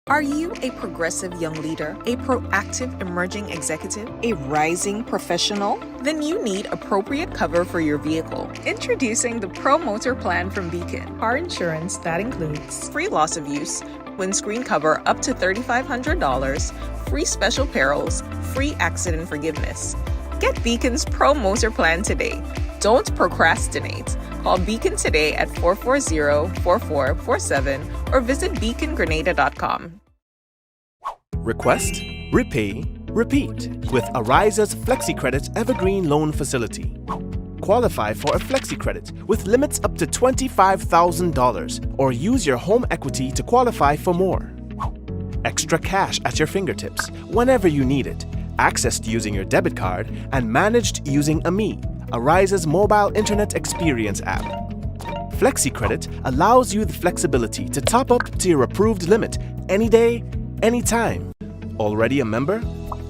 Are you a progressive young leader, a proactive emerging executive, a rising professional? Then you need appropriate cover for your vehicle. Introducing the Pro Motor Plan from Beacon. Car insurance that includes free loss of use, windscreen cover up to $3,500, free special perils, free accident forgiveness. Get Beacon's Pro Motor Plan today. Don't procrastinate. Call Beacon today at 440-4447 or visit beacongrenada.com. Request, repay, repeat with Ariza's FlexiCredit Evergreen Loan Facility. Qualify for a FlexiCredit with limits up to $25,000 or use your home equity to qualify for more. Extra cash at your fingertips whenever you need it, accessed using your debit card and managed using AMI, Ariza's mobile internet experience app. FlexiCredit allows you the flexibility to top up to your approved limit any day, anytime. Already a member?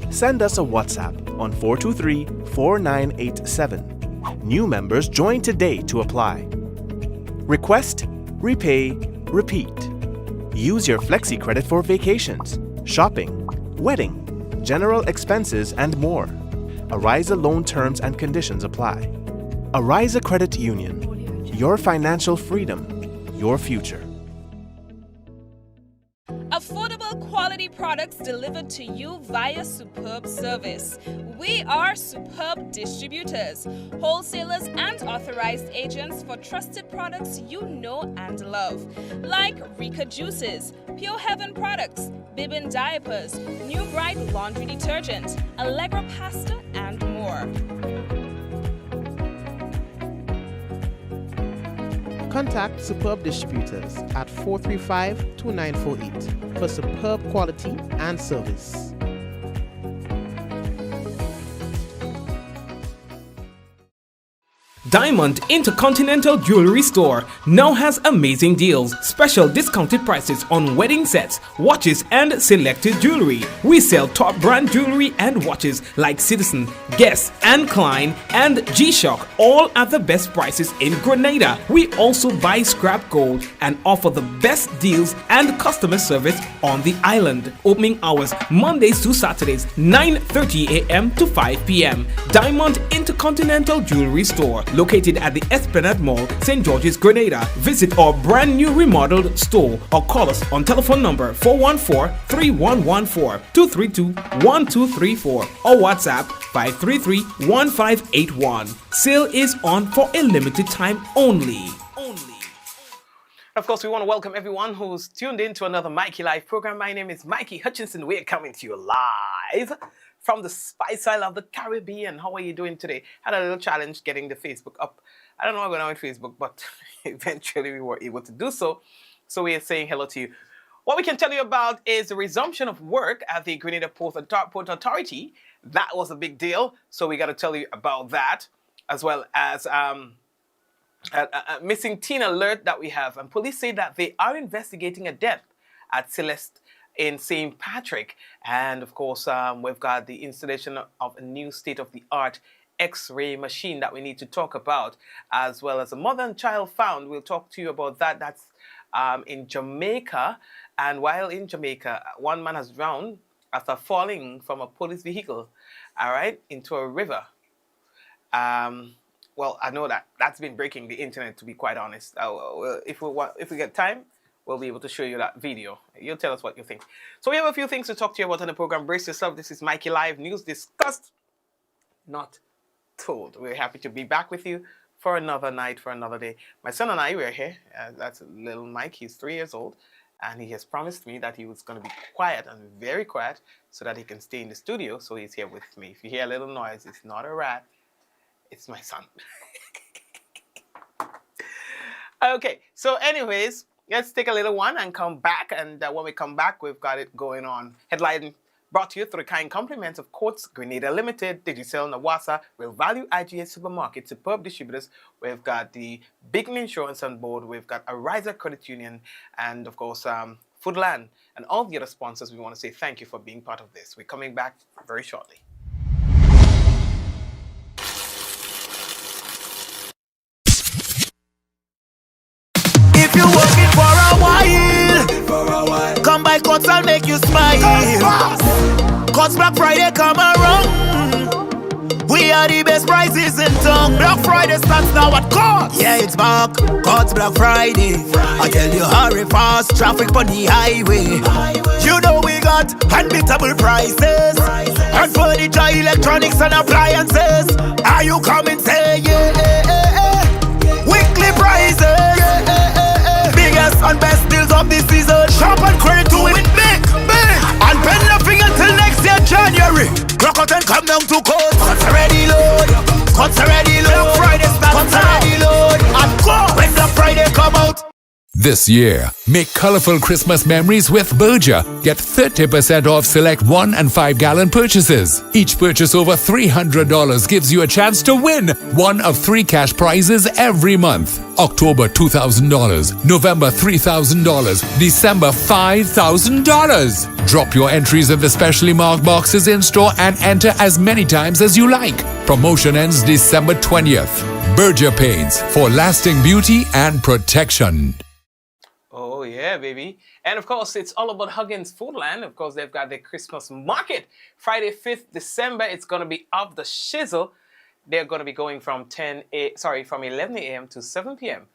Send us a WhatsApp on 423-4987. New members join today to apply. Request, repay, repeat. Use your FlexiCredit for vacations, shopping, wedding, general expenses, and more. Ariza loan terms and conditions apply. Ariza Credit Union. Your financial freedom, your future. Affordable quality products delivered to you via Superb Service. We are Superb Distributors, wholesalers and authorized agents for trusted products you know and love, like Rika Juices, Pure Heaven products, Bibbin diapers, New Bright laundry detergent, Allegra pasta, and more. Contact Superb Distributors at 435-2948 for superb quality and service. Diamond Intercontinental Jewelry Store now has amazing deals, special discounted prices on wedding sets, watches, and selected jewelry. We sell top brand jewelry and watches like Citizen, Guess, and Klein, and G-Shock, all at the best prices in Grenada. We also buy scrap gold and offer the best deals and customer service on the island. Opening hours Mondays to Saturdays, 9:30 a.m. to 5 p.m. Diamond Intercontinental Jewelry Store, located at the Esplanade Mall, St. George's, Grenada. Visit our brand new remodeled store or call us on telephone number 414-3114, 232-1234 or WhatsApp 533-1581. Sale is on for a limited time only. Of course, we want to welcome everyone who's tuned in to another Mikey Live program. My name is Mikey Hutchinson. We're coming to you live from the Spice Isle of the Caribbean. How are you doing today? Had a little challenge getting the Facebook up. I don't know what's going on with Facebook, but eventually we were able to do so. So we are saying hello to you. What we can tell you about is the resumption of work at the Grenada Port Authority. That was a big deal. So we got to tell you about that, as well as a missing teen alert that we have. And police say that they are investigating a death at Celeste in St. Patrick. And of course, we've got the installation of a new state-of-the-art X-ray machine that we need to talk about, as well as a mother and child found. We'll talk to you about that. That's in Jamaica. And while in Jamaica, one man has drowned after falling from a police vehicle, all right, into a river. Well, I know that's been breaking the internet, to be quite honest. If we get time, we'll be able to show you that video. You'll tell us what you think. So we have a few things to talk to you about on the program. Brace yourself. This is Mikey Live, news discussed, not told. We're happy to be back with you for another night, for another day. My son and I, we're here. That's little Mike. He's 3 years old. And he has promised me that he was going to be quiet and very quiet so that he can stay in the studio. So he's here with me. If you hear a little noise, it's not a rat. It's my son. Okay. So anyways, let's take a little one and come back. And when we come back, we've got it going on. Headline brought to you through the kind compliments of Courts Grenada Limited, Digicel, Nawasa, Real Value IGA Supermarket, Superb Distributors. We've got the Beacon Insurance on board. We've got Ariza Credit Union, and of course, Foodland, and all the other sponsors. We want to say thank you for being part of this. We're coming back very shortly. If you're working for a while, come by buy cuts and make you smile. Cuts Black Friday come around. We are the best prices in town. Black Friday starts now at Cuts. Yeah, it's back. Cuts Black Friday. I tell you, hurry fast. Traffic on the highway. You know we got unbeatable prices. And furniture, electronics and appliances. Are you coming? Say yeah. Weekly prices. Biggest and best deals of this season. Shop and credit to win big. And pay nothing until next year January. Rock out and come down to Cuts. Cuts already load. Cuts already load. Black Friday starts. Cuts already load. And go when Black Friday come out. This year, make colorful Christmas memories with Berger. Get 30% off select 1 and 5 gallon purchases. Each purchase over $300 gives you a chance to win one of 3 cash prizes every month. October $2,000, November $3,000, December $5,000. Drop your entries in the specially marked boxes in store and enter as many times as you like. Promotion ends December 20th. Berger Paints for lasting beauty and protection. Oh, yeah, baby. And of course, it's all about Huggins Foodland. Of course, they've got their Christmas market. Friday, 5th December, it's going to be off the shizzle. They're going to be going from 11 a.m. to 7 p.m.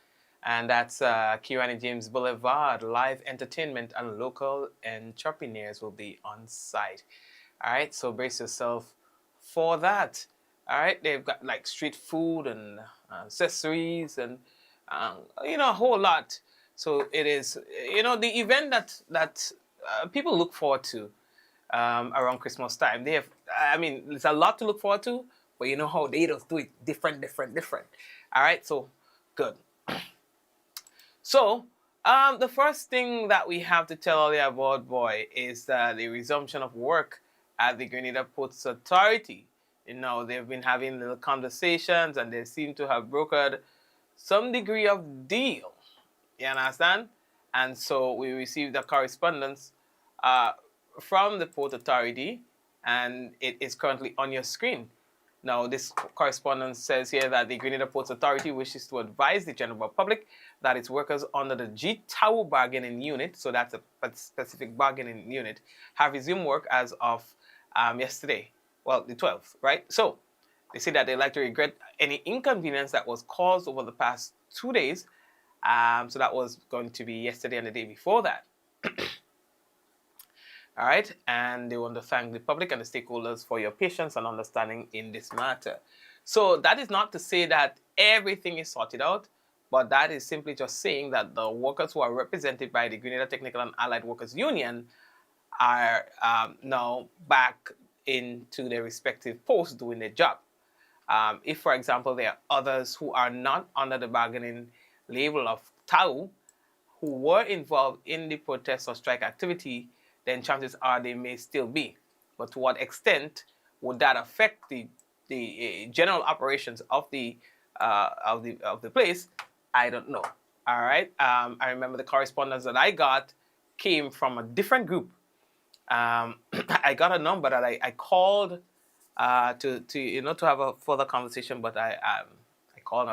And that's Kirani James Boulevard. Live entertainment and local entrepreneurs will be on site. All right, so brace yourself for that. All right, they've got like street food and accessories and, a whole lot. So it is, the event that people look forward to around Christmas time. There's a lot to look forward to, but you know how they just do it different. All right, so good. So the first thing that we have to tell all you about, boy, is the resumption of work at the Grenada Ports Authority. They've been having little conversations and they seem to have brokered some degree of deal. You understand? And so we received a correspondence from the Port Authority, and it is currently on your screen. Now, this correspondence says here that the Grenada Ports Authority wishes to advise the general public that its workers under the G-Tau bargaining unit, so that's a specific bargaining unit, have resumed work as of yesterday, well, the 12th, right? So they say that they'd like to regret any inconvenience that was caused over the past 2 days. So that was going to be yesterday and the day before that. All right, and they want to thank the public and the stakeholders for your patience and understanding in this matter. So that is not to say that everything is sorted out, but that is simply just saying that the workers who are represented by the Grenada Technical and Allied Workers Union are now back into their respective posts doing their job. If, for example, there are others who are not under the bargaining label of TAU who were involved in the protest or strike activity, then chances are they may still be. But to what extent would that affect the general operations of the place? I don't know. All right. I remember the correspondence that I got came from a different group. I got a number that I called to have a further conversation, but I called.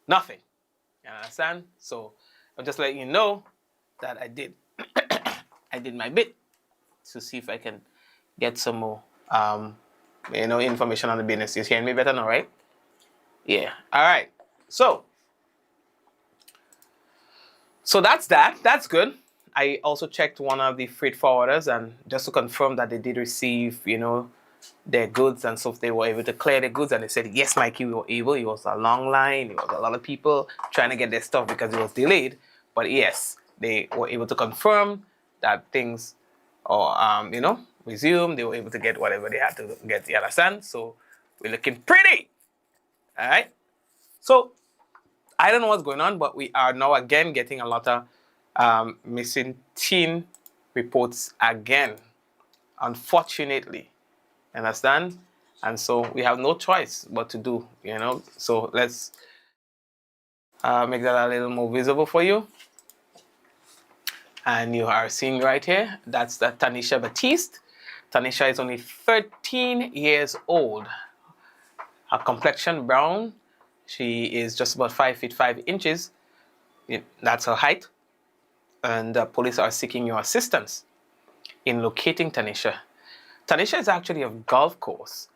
Nothing. You understand? So I'm just letting you know that I did my bit to see if I can get some more information on the business. You hearing me better now, right? Yeah. All right. So that's that. That's good. I also checked one of the freight forwarders and just to confirm that they did receive, their goods, and so they were able to clear the goods, and they said, yes, Mikey, we were able. It was a long line. It was a lot of people trying to get their stuff because it was delayed. But yes, they were able to confirm that things resumed. They were able to get whatever they had to get, you understand? So we're looking pretty. All right? So I don't know what's going on, but we are now again getting a lot of missing teen reports again, unfortunately. Understand? And so we have no choice but to do, So let's make that a little more visible for you. And you are seeing right here, that's the Tanisha Batiste. Tanisha is only 13 years old. Her complexion brown. She is just about 5 feet 5 inches. That's her height. and police are seeking your assistance in locating Tanisha. Tanisha is actually a golf course,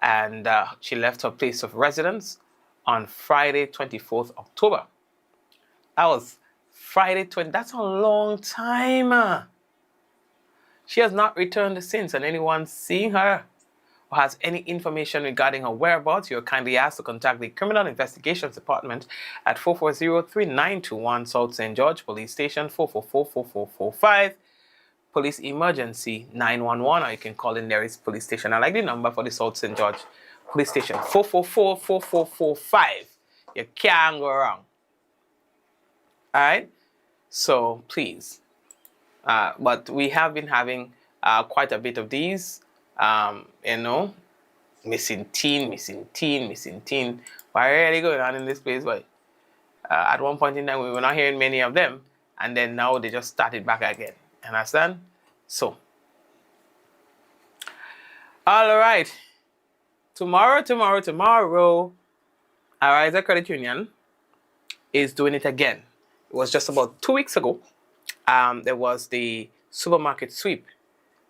and she left her place of residence on Friday, 24th October. That was Friday 20. That's a long time. She has not returned since, and anyone seeing her or has any information regarding her whereabouts, you are kindly asked to contact the Criminal Investigations Department at 440-3921 South St. George Police Station, 444-4445. Police Emergency 911, or you can call the nearest police station. I like the number for the South St. George Police Station, 444-4445. You can't go wrong. All right? So please. But we have been having quite a bit of these, missing teen. Why are they going on in this place? But at one point in time, we were not hearing many of them, and then now they just started back again. Understand? So, all right. Tomorrow, Ariza Credit Union is doing it again. It was just about 2 weeks ago. There was the supermarket sweep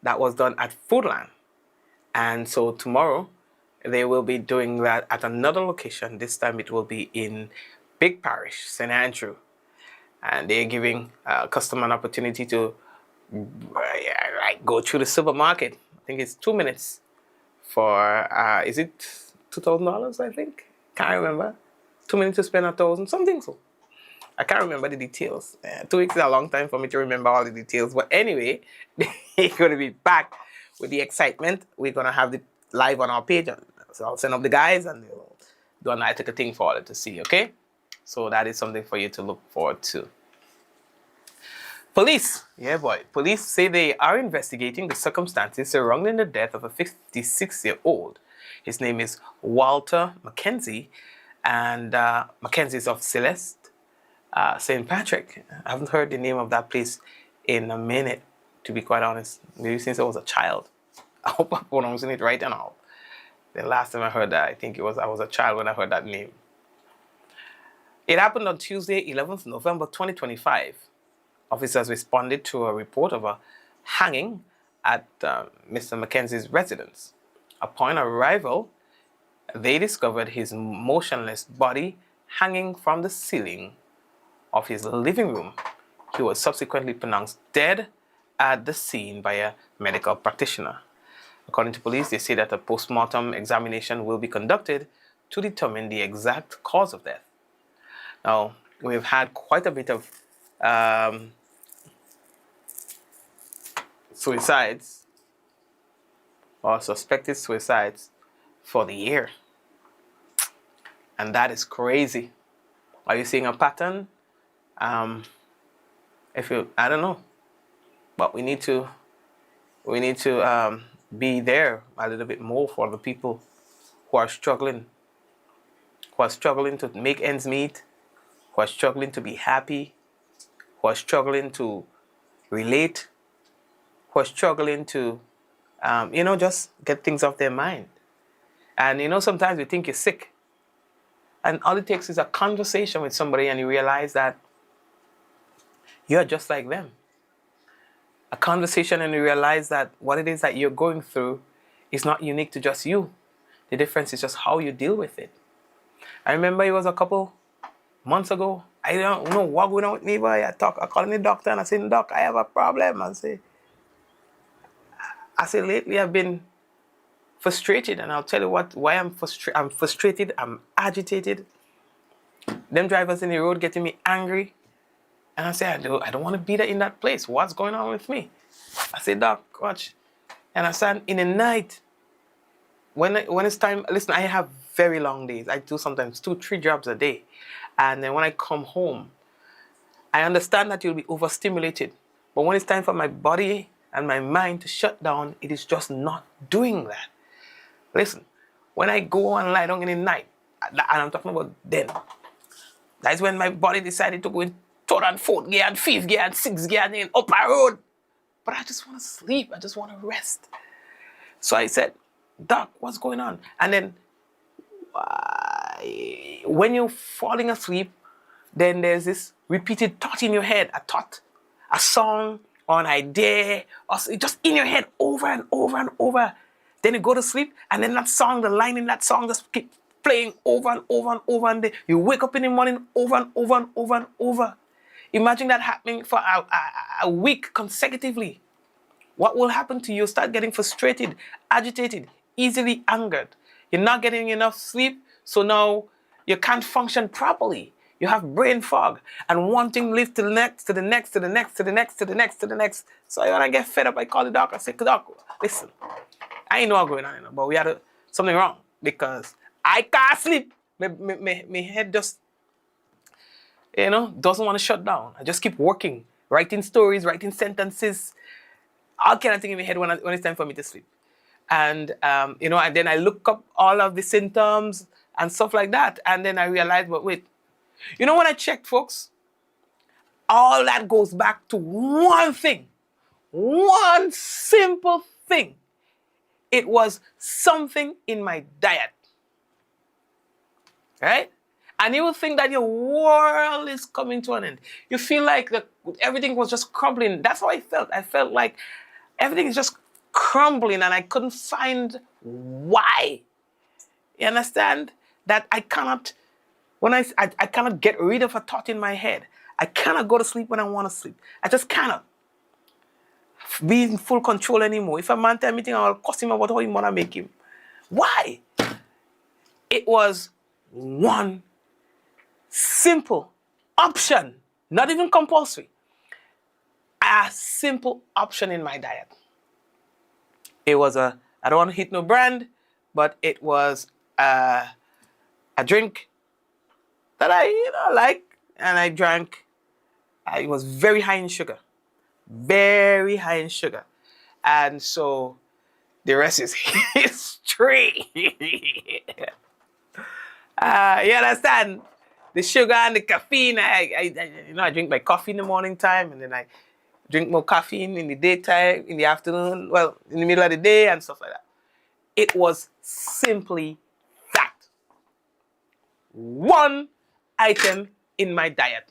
that was done at Foodland. And so tomorrow, they will be doing that at another location. This time it will be in Big Parish, St. Andrew. And they're giving customer an opportunity to go through the supermarket. I think it's 2 minutes for, is it $2,000, I think? Can't remember. 2 minutes to spend $1,000, something so. I can't remember the details. 2 weeks is a long time for me to remember all the details. But anyway, they're going to be back with the excitement. We're going to have it live on our page. So I'll send up the guys and they'll do an article thing for it to see, okay? So that is something for you to look forward to. Police, yeah boy, police say they are investigating the circumstances surrounding the death of a 56-year-old. His name is Walter Mackenzie, and Mackenzie is of Celeste, St. Patrick. I haven't heard the name of that place in a minute, to be quite honest. Maybe since I was a child. I hope I'm pronouncing it right now. The last time I heard that, I think I was a child when I heard that name. It happened on Tuesday, 11th November 2025. Officers responded to a report of a hanging at Mr. Mackenzie's residence. Upon arrival, they discovered his motionless body hanging from the ceiling of his living room. He was subsequently pronounced dead at the scene by a medical practitioner. According to police, they say that a post-mortem examination will be conducted to determine the exact cause of death. Now, we've had quite a bit of suicides or suspected suicides for the year. And that is crazy. Are you seeing a pattern? I don't know. But we need to be there a little bit more for the people who are struggling to make ends meet, who are struggling to be happy, who are struggling to relate, who are struggling to, just get things off their mind. And, sometimes we think you're sick. And all it takes is a conversation with somebody and you realize that you're just like them. A conversation and you realize that what it is that you're going through is not unique to just you. The difference is just how you deal with it. I remember it was a couple months ago. I don't know what going on with me, but I called the doctor and I said, Doc, I have a problem. I say, lately I've been frustrated, and I'll tell you why I'm frustrated, I'm agitated. Them drivers in the road getting me angry. And I say, I don't want to be there in that place. What's going on with me? I say, Doc, watch. And I said, in the night, when it's time, listen, I have very long days. I do sometimes 2-3 jobs a day. And then when I come home, I understand that you'll be overstimulated. But when it's time for my body and my mind to shut down, it is just not doing that. Listen, when I go and lie down in the night, and I'm talking about then, that's when my body decided to go in third and fourth gear and fifth gear and sixth gear and then up a road. But I just want to sleep. I just want to rest. So I said, Doc, what's going on? And then when you're falling asleep, then there's this repeated thought in your head, a thought a song or an idea, or just in your head over and over and over. Then you go to sleep, and then that song, the line in that song just keep playing over and over and over, and then you wake up in the morning over and over and over and over. Imagine that happening for a week consecutively. What will happen to you? You'll start getting frustrated, agitated, easily angered. You're not getting enough sleep, so now you can't function properly. You have brain fog, and one thing leads to the next, to the next, to the next, to the next, to the next, to the next. So when I get fed up, I call the doctor. I say, Doc, listen, I ain't know what's going on, but we had something wrong because I can't sleep. My head just, doesn't want to shut down. I just keep working, writing stories, writing sentences, all kind of thing in my head when it's time for me to sleep. And, and then I look up all of the symptoms and stuff like that. And then I realized, but wait, when I checked, folks, all that goes back to one thing, one simple thing. It was something in my diet, right? And you will think that your world is coming to an end. You feel like everything was just crumbling. That's how I felt. I felt like everything is just crumbling and I couldn't find why. You understand? That I cannot, I cannot get rid of a thought in my head. I cannot go to sleep when I want to sleep. I just cannot be in full control anymore. If a man tell me anything, I'll cuss him about how he want to make him. Why? It was one simple option, not even compulsory. A simple option in my diet. It was I don't want to hit no brand, but it was a drink that I like, and I drank. It was very high in sugar. Very high in sugar. And so the rest is history. You understand? The sugar and the caffeine. I drink my coffee in the morning time, and then I drink more caffeine in the daytime, in the afternoon, well, in the middle of the day and stuff like that. It was simply that. One item in my diet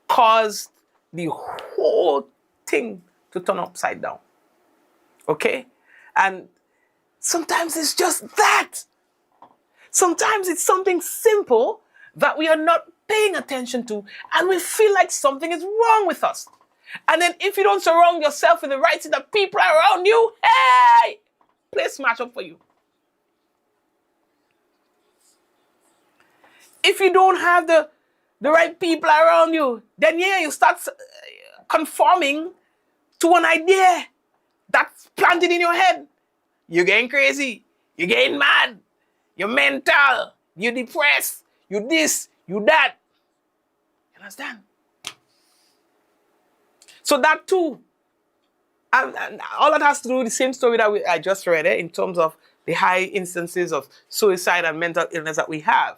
caused the whole thing to turn upside down. Okay? And sometimes it's just that. Sometimes it's something simple that we are not paying attention to, and we feel like something is wrong with us. And then if you don't surround yourself with the right set of people around you, hey, place match up for you. If you don't have the right people around you, then you start conforming to an idea that's planted in your head. You're getting crazy. You're getting mad. You're mental. You're depressed. You this. You that. You understand? So that too. And all that has to do with the same story that I just read in terms of the high instances of suicide and mental illness that we have.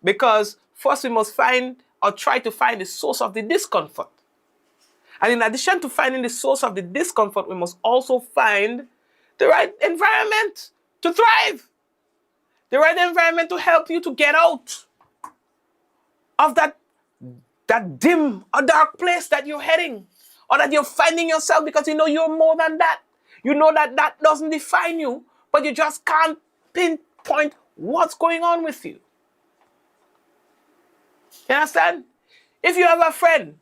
Because first we must find or try to find the source of the discomfort. And in addition to finding the source of the discomfort, we must also find the right environment to thrive. The right environment to help you to get out of that dim or dark place that you're heading, or that you're finding yourself, because you know you're more than that. You know that doesn't define you, but you just can't pinpoint what's going on with you. You understand? If you have a friend,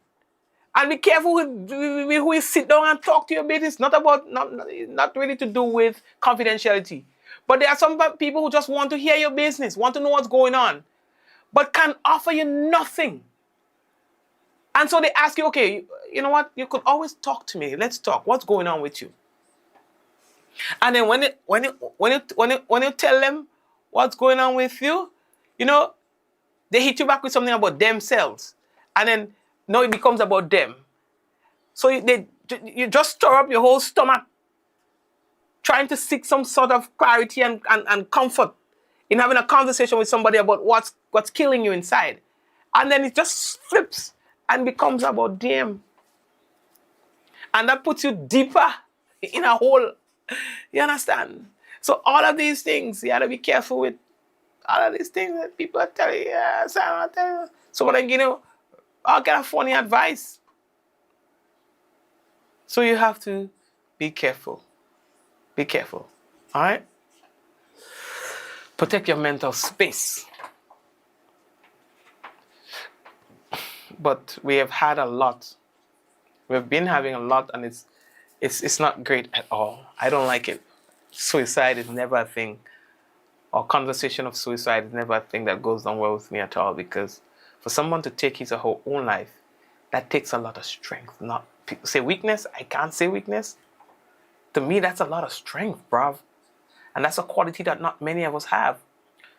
and be careful with who you sit down and talk to your business, not really to do with confidentiality. But there are some people who just want to hear your business, want to know what's going on, but can offer you nothing. And so they ask you, okay, you know what? You could always talk to me. Let's talk. What's going on with you? And then when you tell them what's going on with you, they hit you back with something about themselves. And then now it becomes about them. So you just stir up your whole stomach, trying to seek some sort of clarity and comfort in having a conversation with somebody about what's killing you inside. And then it just flips and becomes about them. And that puts you deeper in a hole. You understand? So all of these things, you have to be careful with. All of these things that people are telling you, so when I give you all kind of funny advice. So you have to be careful. Be careful. All right? Protect your mental space. But we have had a lot. We've been having a lot, and it's not great at all. I don't like it. Suicide is never a thing, or conversation of suicide is never a thing that goes down well with me at all, because for someone to take his or her own life, that takes a lot of strength. Not people say weakness. I can't say weakness. To me, that's a lot of strength, bruv. And that's a quality that not many of us have.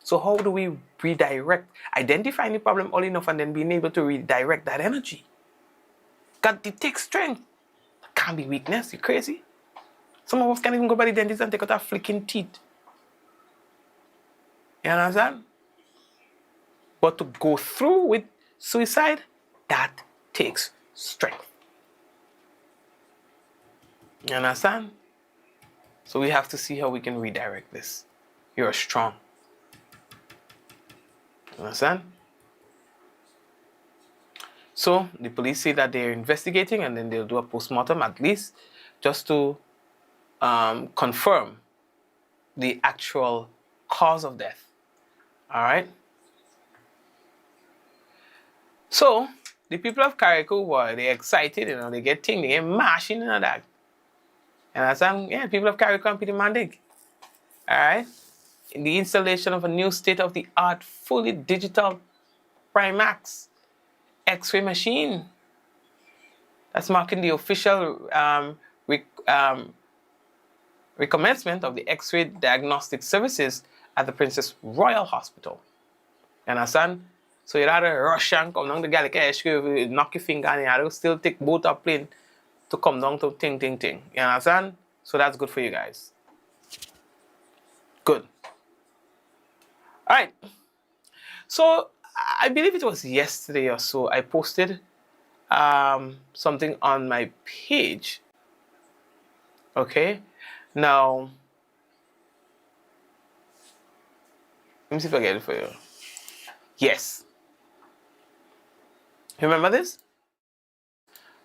So how do we redirect? Identifying the problem early enough and then being able to redirect that energy. God, it takes strength. That can't be weakness. You crazy? Some of us can't even go by the dentist and take out our flicking teeth. You understand? But to go through with suicide, that takes strength. You understand? So we have to see how we can redirect this. You're strong. You understand? So the police say that they're investigating, and then they'll do a postmortem at least just to confirm the actual cause of death. All right? So the people of Carriacou, boy, they're excited, they get things, they get mashing and all that. And I said, yeah, people of Carriacou and Peter Mandig. All right? In the installation of a new state-of-the-art, fully digital Primax X-ray machine. That's marking the official recommencement of the X-ray diagnostic services at the Princess Royal Hospital. You understand? So you had to rush and come down the Gallica, knock your finger, and you had to still take boat or plane to come down to ting. You understand? So that's good for you guys. Good. All right. So I believe it was yesterday or so I posted something on my page. Okay. Now, let me see if I get it for you. Yes. Remember this?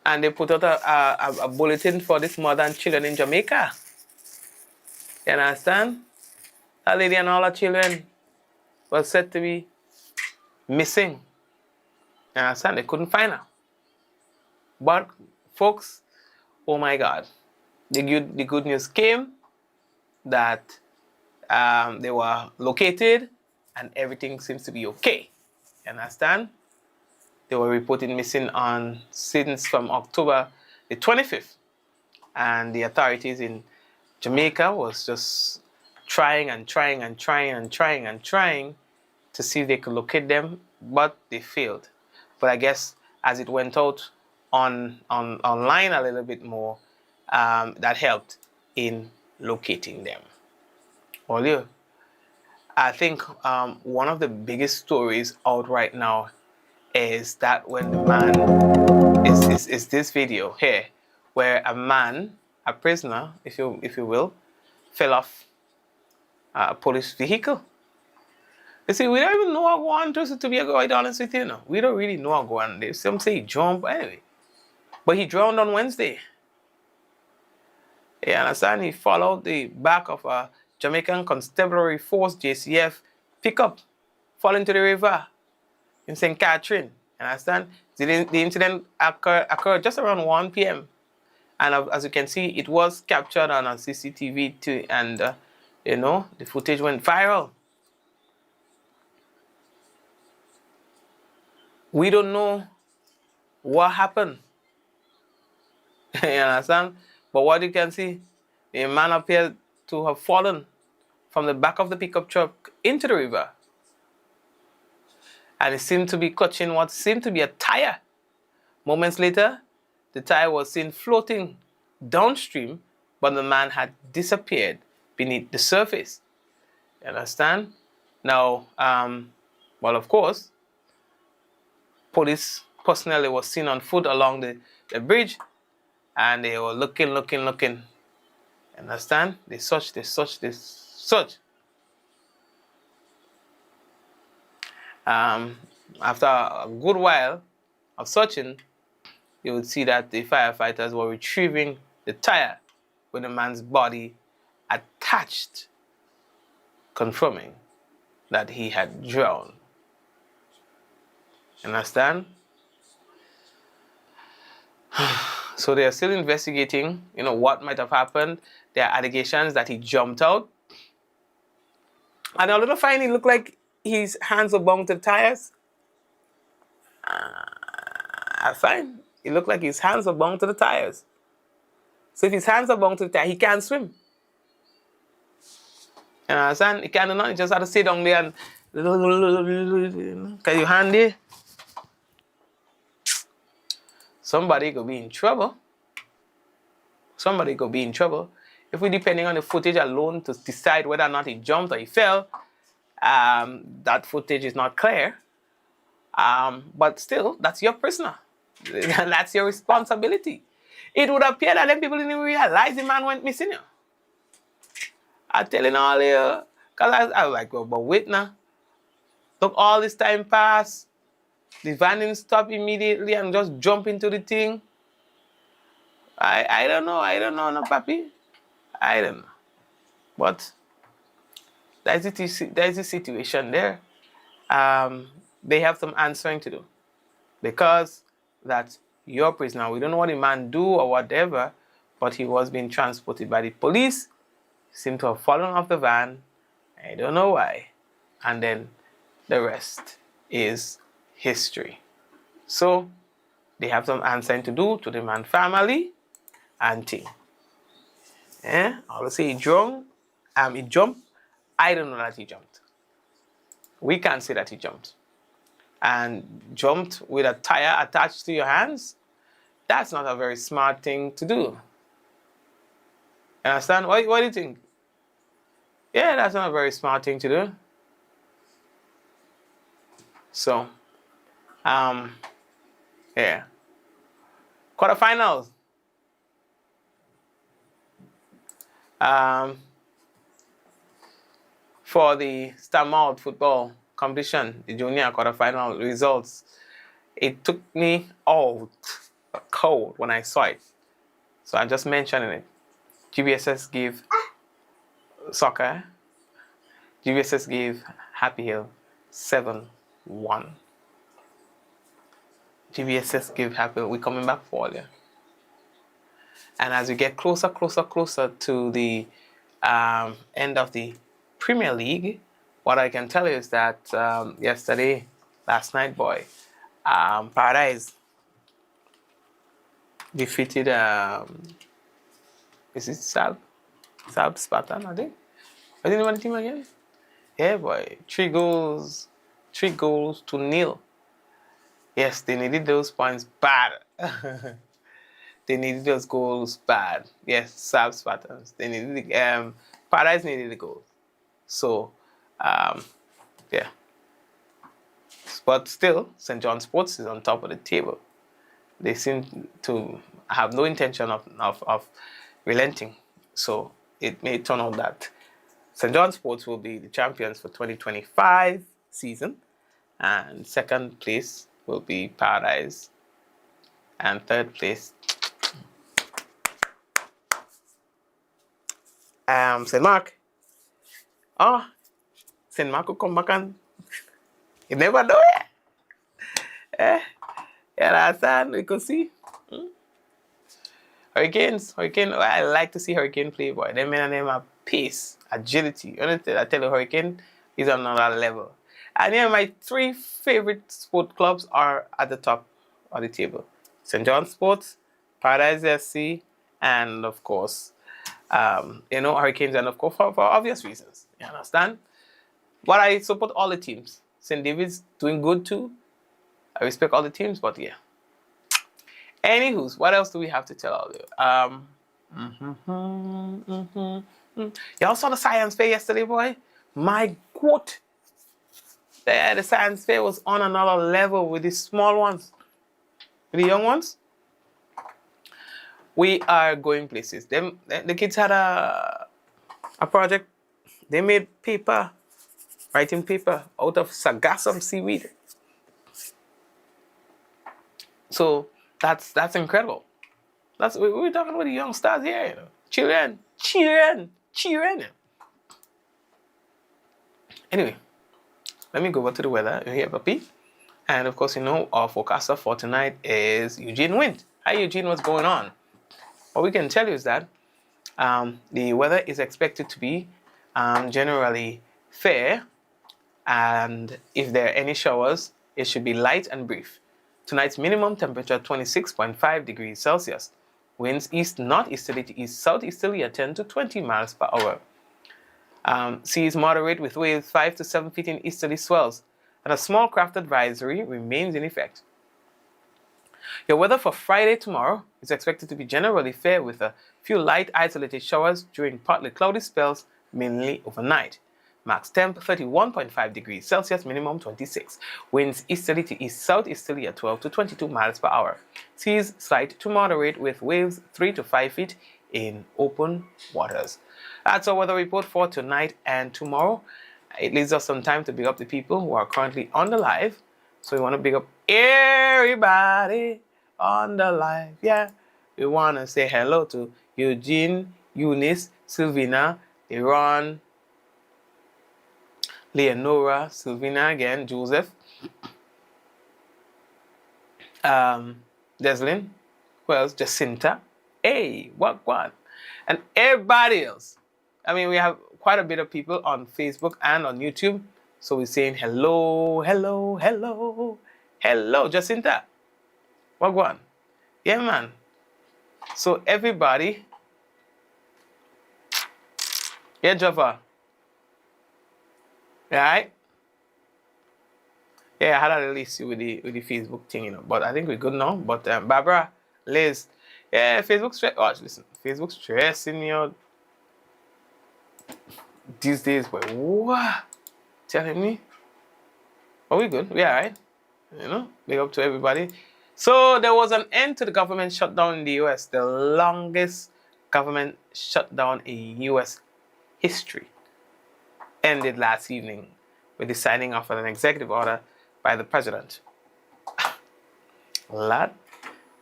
And they put out a bulletin for this mother and children in Jamaica. You understand? That lady and all her children was said to be missing. You understand? They couldn't find her. But, folks, oh my God. The good news came that they were located and everything seems to be okay. You understand? They were reported missing since from October the 25th. And the authorities in Jamaica was just trying to see if they could locate them, but they failed. But I guess as it went out online a little bit more, that helped in locating them. Well, I think one of the biggest stories out right now is that when the man is this video here, where a man, a prisoner, if you will, fell off a police vehicle. You see, we don't even know how go on to be quite honest with you. We don't really know how go on. Some say he jumped, anyway. But he drowned on Wednesday. You understand? He followed the back of a Jamaican Constabulary Force JCF pickup, fall into the river in St. Catherine. You understand? The incident occurred just around 1 p.m. And as you can see, it was captured on a CCTV too, and the footage went viral. We don't know what happened. You understand? But what you can see, the man appeared to have fallen from the back of the pickup truck into the river. And it seemed to be clutching what seemed to be a tire. Moments later, the tire was seen floating downstream, but the man had disappeared beneath the surface. You understand? Now, well, of course, police personnel was seen on foot along the bridge, and they were looking. Understand? They searched. After a good while of searching, you would see that the firefighters were retrieving the tire with the man's body attached, confirming that he had drowned. Understand? So they are still investigating, what might have happened. There are allegations that he jumped out. And a little fine, he looked like his hands were bound to the tires. Fine. It looked like his hands were bound to the tires. So if his hands are bound to the tire, he can't swim. You understand? He can't do nothing. He just had to sit down there and can you hand it? Somebody could be in trouble. Somebody could be in trouble. If we're depending on the footage alone to decide whether or not he jumped or he fell, that footage is not clear. But still, that's your prisoner. That's your responsibility. It would appear that them people didn't even realize the man went missing. I'm telling all you, because I was like, well, but wait now. Look, all this time passed. The van didn't stop immediately and just jump into the thing. I don't know, no, papi. I don't know. But there's a situation there. They have some answering to do. Because that's your prisoner. We don't know what the man do or whatever, but he was being transported by the police. He seemed to have fallen off the van. I don't know why. And then the rest is history. So they have some answering to do to the man's family and thing. I'll say he jumped. He jumped. I don't know that he jumped. We can't say that he jumped. And jumped with a tire attached to your hands, that's not a very smart thing to do. You understand? What do you think? Yeah, that's not a very smart thing to do. So, yeah. Quarterfinals. For the Stamford football competition, the junior quarterfinal results, it took me out cold when I saw it. So I'm just mentioning it. GBSS gave soccer. GBSS gave Happy Hill 7-1. GBSS gave Happy Hill. We're coming back for you. And as we get closer to the end of the Premier League, what I can tell you is that last night, Paradise defeated, is it Sab Spartan, I think? I didn't know the team again. Yeah, boy. 3 goals to 0. Yes, they needed those points bad. They needed those goals bad. Yes, Sab Spartans. They needed Paradise needed the goals. So, yeah. But still, St. John Sports is on top of the table. They seem to have no intention of relenting. So it may turn out that St. John Sports will be the champions for 2025 season. And second place will be Paradise. And third place, St. Mark. Oh, St. Mark will come back and you never know it. Yeah, that's we could see. Hurricane. I like to see Hurricane play, boy. Them men and them have pace, agility. I tell you, Hurricane is on another level. And yeah, my 3 favorite sport clubs are at the top of the table. St. John Sports, Paradise SC, and of course, Hurricanes, and of course, for obvious reasons. You understand? But I support all the teams. St. David's doing good too. I respect all the teams, but yeah. Anywho's, what else do we have to tell all you? Y'all saw the science fair yesterday, boy? My God. The science fair was on another level with the small ones. With the young ones. We are going places. The kids had a project. They made writing paper out of sargassum seaweed. So That's incredible. We're talking about the young stars here, you know. Children. Anyway, let me go over to the weather here, puppy. And of course, you know, our forecaster for tonight is Eugene Wind. Hi, Eugene, what's going on? What we can tell you is that the weather is expected to be generally fair, and if there are any showers, it should be light and brief. Tonight's minimum temperature 26.5 degrees Celsius. Winds east-northeasterly to east-southeasterly at 10 to 20 miles per hour. Seas moderate with waves 5 to 7 feet in easterly swells, and a small craft advisory remains in effect. Your weather for Friday tomorrow is expected to be generally fair with a few light isolated showers during partly cloudy spells, mainly overnight. Max temp 31.5 degrees Celsius, minimum 26. Winds easterly to east-southeasterly at 12 to 22 miles per hour. Seas slight to moderate with waves 3 to 5 feet in open waters. That's our weather report for tonight and tomorrow. It leaves us some time to big up the people who are currently on the live. So we want to big up everybody on the live. Yeah, we want to say hello to Eugene, Eunice, Sylvina, Iran, Leonora, Sylvina again, Joseph, Deslin, who else? Jacinta, hey, what? And everybody else. I mean, we have quite a bit of people on Facebook and on YouTube. So we're saying hello, Jacinta. What? Yeah, man. So everybody, yeah, Java. Right? Yeah, I had a little issue with the Facebook thing, you know, but I think we're good now. But Barbara, Liz, yeah, Facebook stress. Oh, listen, Facebook stressing me out these days. But what? Telling me? Oh, we good. We all right. You know, big up to everybody. So there was an end to the government shutdown in the U.S., the longest government shutdown in U.S. history. Ended last evening with the signing of an executive order by the president. Lad.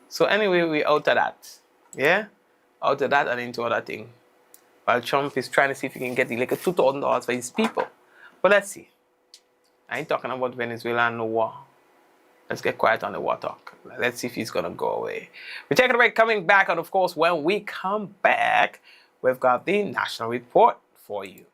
So anyway, we're out of that. Yeah? Out of that and into other thing. While Trump is trying to see if he can get like $2,000 for his people. But let's see. I ain't talking about Venezuela and no war. Let's get quiet on the war talk. Let's see if he's going to go away. We're taking a break, coming back. And of course, when we come back, we've got the national report for you.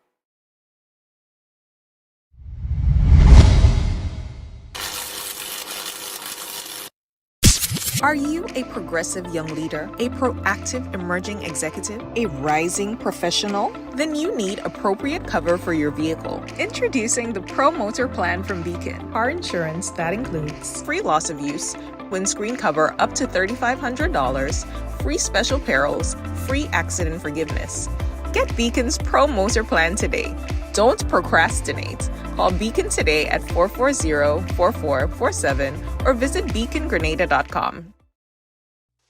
Are you a progressive young leader, a proactive emerging executive, a rising professional? Then you need appropriate cover for your vehicle. Introducing the Pro Motor Plan from Beacon. Car insurance that includes free loss of use, windscreen cover up to $3,500, free special perils, free accident forgiveness. Get Beacon's Pro Motor Plan today. Don't procrastinate. Call Beacon today at 440-4447 or visit beacongrenada.com.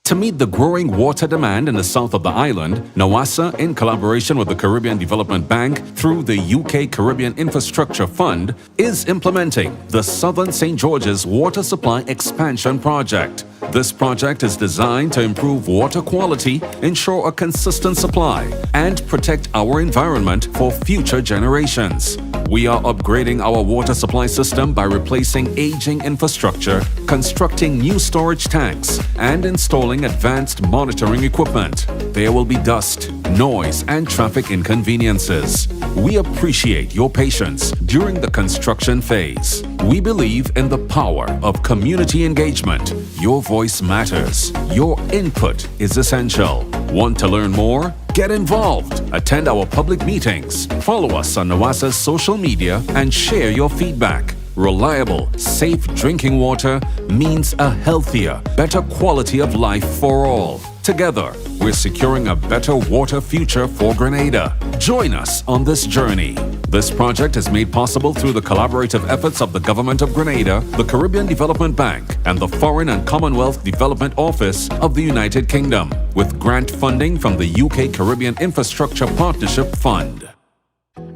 To meet the growing water demand in the south of the island, NAWASA, in collaboration with the Caribbean Development Bank through the UK Caribbean Infrastructure Fund, is implementing the Southern St. George's Water Supply Expansion Project. This project is designed to improve water quality, ensure a consistent supply, and protect our environment for future generations. We are upgrading our water supply system by replacing aging infrastructure, constructing new storage tanks, and installing advanced monitoring equipment. There will be dust, noise, and traffic inconveniences. We appreciate your patience during the construction phase. We believe in the power of community engagement. Your voice matters. Your input is essential. Want to learn more? Get involved. Attend our public meetings. Follow us on NAWASA's social media and share your feedback. Reliable, safe drinking water means a healthier, better quality of life for all. Together, we're securing a better water future for Grenada. Join us on this journey. This project is made possible through the collaborative efforts of the Government of Grenada, the Caribbean Development Bank, and the Foreign and Commonwealth Development Office of the United Kingdom, with grant funding from the UK Caribbean Infrastructure Partnership Fund.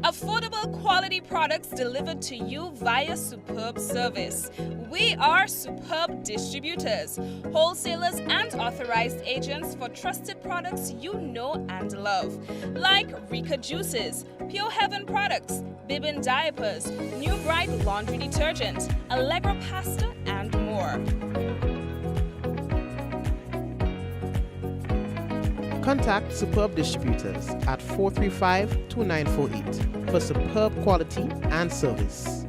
Affordable quality products delivered to you via superb service. We are superb distributors, wholesalers, and authorized agents for trusted products you know and love, like Rika Juices, Pure Heaven products, Bibbin diapers, New Bright laundry detergent, Allegra pasta, and more. Contact Superb Distributors at 435-2948 for superb quality and service.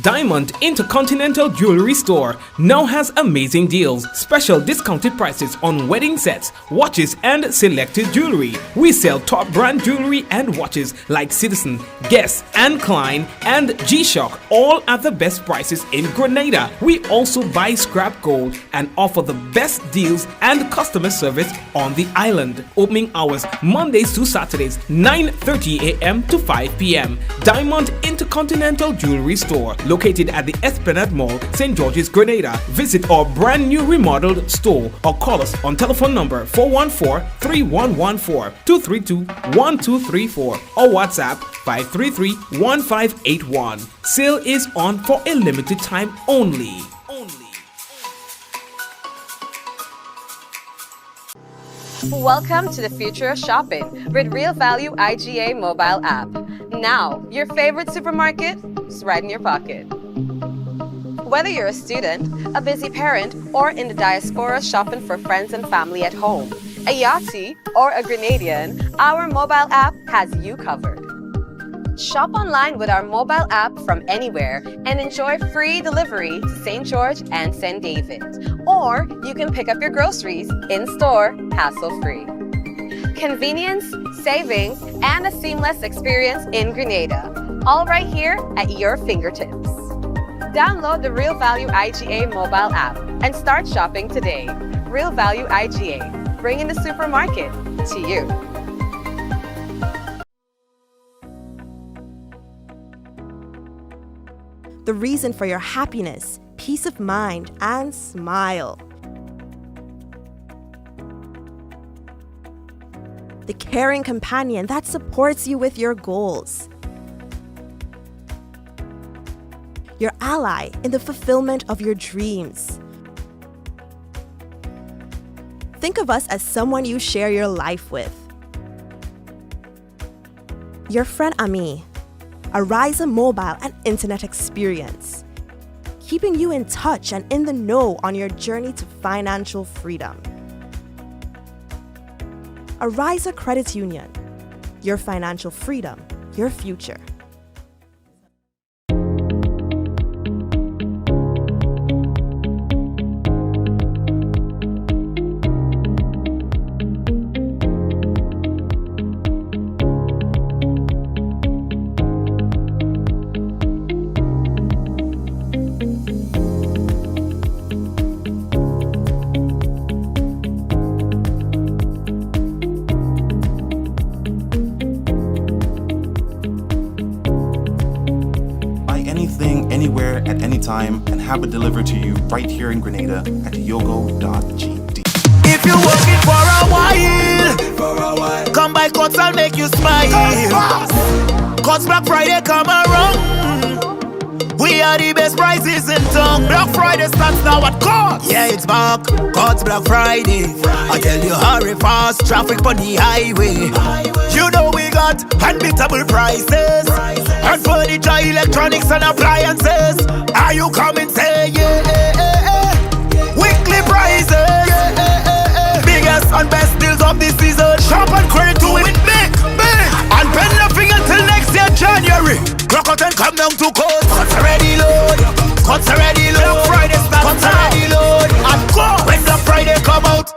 Diamond Intercontinental Jewelry Store now has amazing deals, special discounted prices on wedding sets, watches, and selected jewelry. We sell top brand jewelry and watches like Citizen, Guess, and Klein, and G-Shock, all at the best prices in Grenada. We also buy scrap gold and offer the best deals and customer service on the island. Opening hours Mondays to Saturdays, 9:30 a.m. to 5 p.m. Diamond Intercontinental Jewelry Store, located at the Esplanade Mall, St. George's, Grenada. Visit our brand new remodeled store or call us on telephone number 414-3114, 232-1234 or WhatsApp 533-1581. Sale is on for a limited time only. Welcome to the future of shopping with Real Value IGA mobile app. Now, your favorite supermarket is right in your pocket. Whether you're a student, a busy parent, or in the diaspora shopping for friends and family at home, a Yachty, or a Grenadian, our mobile app has you covered. Shop online with our mobile app from anywhere and enjoy free delivery to St. George and St. David. Or you can pick up your groceries in-store, hassle-free. Convenience, savings, and a seamless experience in Grenada. All right here at your fingertips. Download the Real Value IGA mobile app and start shopping today. Real Value IGA, bringing the supermarket to you. The reason for your happiness, peace of mind, and smile. The caring companion that supports you with your goals. Your ally in the fulfillment of your dreams. Think of us as someone you share your life with. Your friend Ami, a Ryza mobile and internet experience, keeping you in touch and in the know on your journey to financial freedom. A Ryza Credit Union, your financial freedom, your future. Anywhere at any time and have it delivered to you right here in Grenada at yogo.gd. If you're working for a while, come by Cots, I'll make you smile. Cots Black Friday come around. We are the best prices in town. Black Friday starts now at Cots. Yeah, it's back. Cots Black Friday. I tell you, hurry fast. Traffic on the highway. You know we got unbeatable prices. And furniture, electronics, and appliances. Are you coming? Say yeah. Weekly prices. Biggest and best deals of this season. Shop and credit to it big. And pay nothing until next year, January. Clock out and come down to Coats. Cots already load. Cots already load. Black Friday starts. Cots already load. And go when Black Friday come out.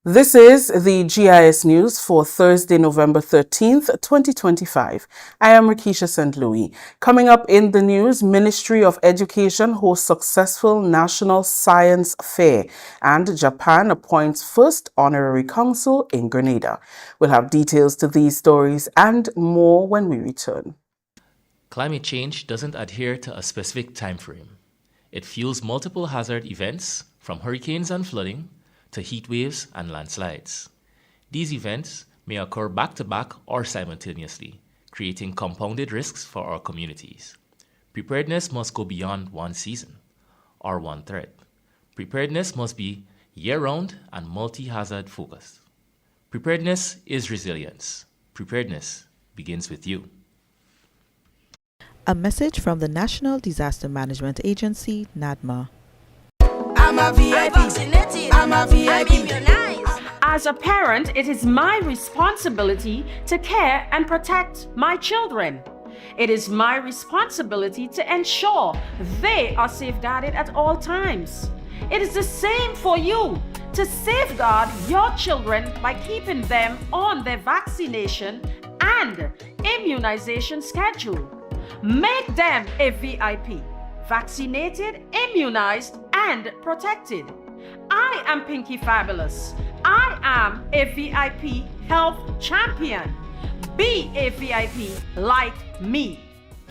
This is the GIS News for Thursday, November 13th, 2025. I am Rakisha St. Louis. Coming up in the news, Ministry of Education hosts successful National Science Fair, and Japan appoints first honorary consul in Grenada. We'll have details to these stories and more when we return. Climate change doesn't adhere to a specific time frame. It fuels multiple hazard events, from hurricanes and flooding to heat waves and landslides. These events may occur back-to-back or simultaneously, creating compounded risks for our communities. Preparedness must go beyond one season or one threat. Preparedness must be year-round and multi-hazard focused. Preparedness is resilience. Preparedness begins with you. A message from the National Disaster Management Agency, NADMA. I'm a VIP. I'm vaccinated. I'm a VIP. I'm immunized. As a parent, it is my responsibility to care and protect my children. It is my responsibility to ensure they are safeguarded at all times. It is the same for you to safeguard your children by keeping them on their vaccination and immunization schedule. Make them a VIP. Vaccinated, immunized, and protected. I am Pinky Fabulous. I am a VIP health champion. Be a VIP like me.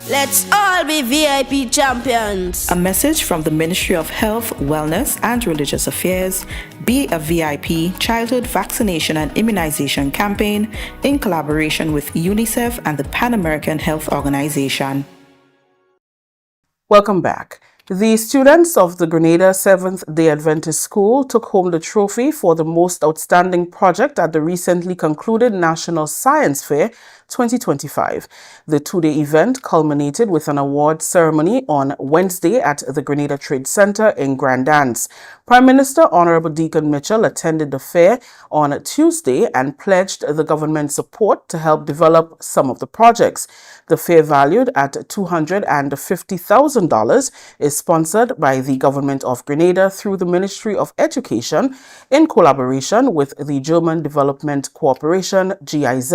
Let's all be VIP champions. A message from the Ministry of Health, Wellness, and Religious Affairs. Be a VIP childhood vaccination and immunization campaign in collaboration with UNICEF and the Pan American Health Organization. Welcome back. The students of the Grenada Seventh-day Adventist School took home the trophy for the most outstanding project at the recently concluded National Science Fair 2025. The two-day event culminated with an award ceremony on Wednesday at the Grenada Trade Center in Grand Anse. Prime Minister Honorable Deacon Mitchell attended the fair on Tuesday and pledged the government support to help develop some of the projects. The fair, valued at $250,000, is sponsored by the Government of Grenada through the Ministry of Education in collaboration with the German Development Corporation, GIZ,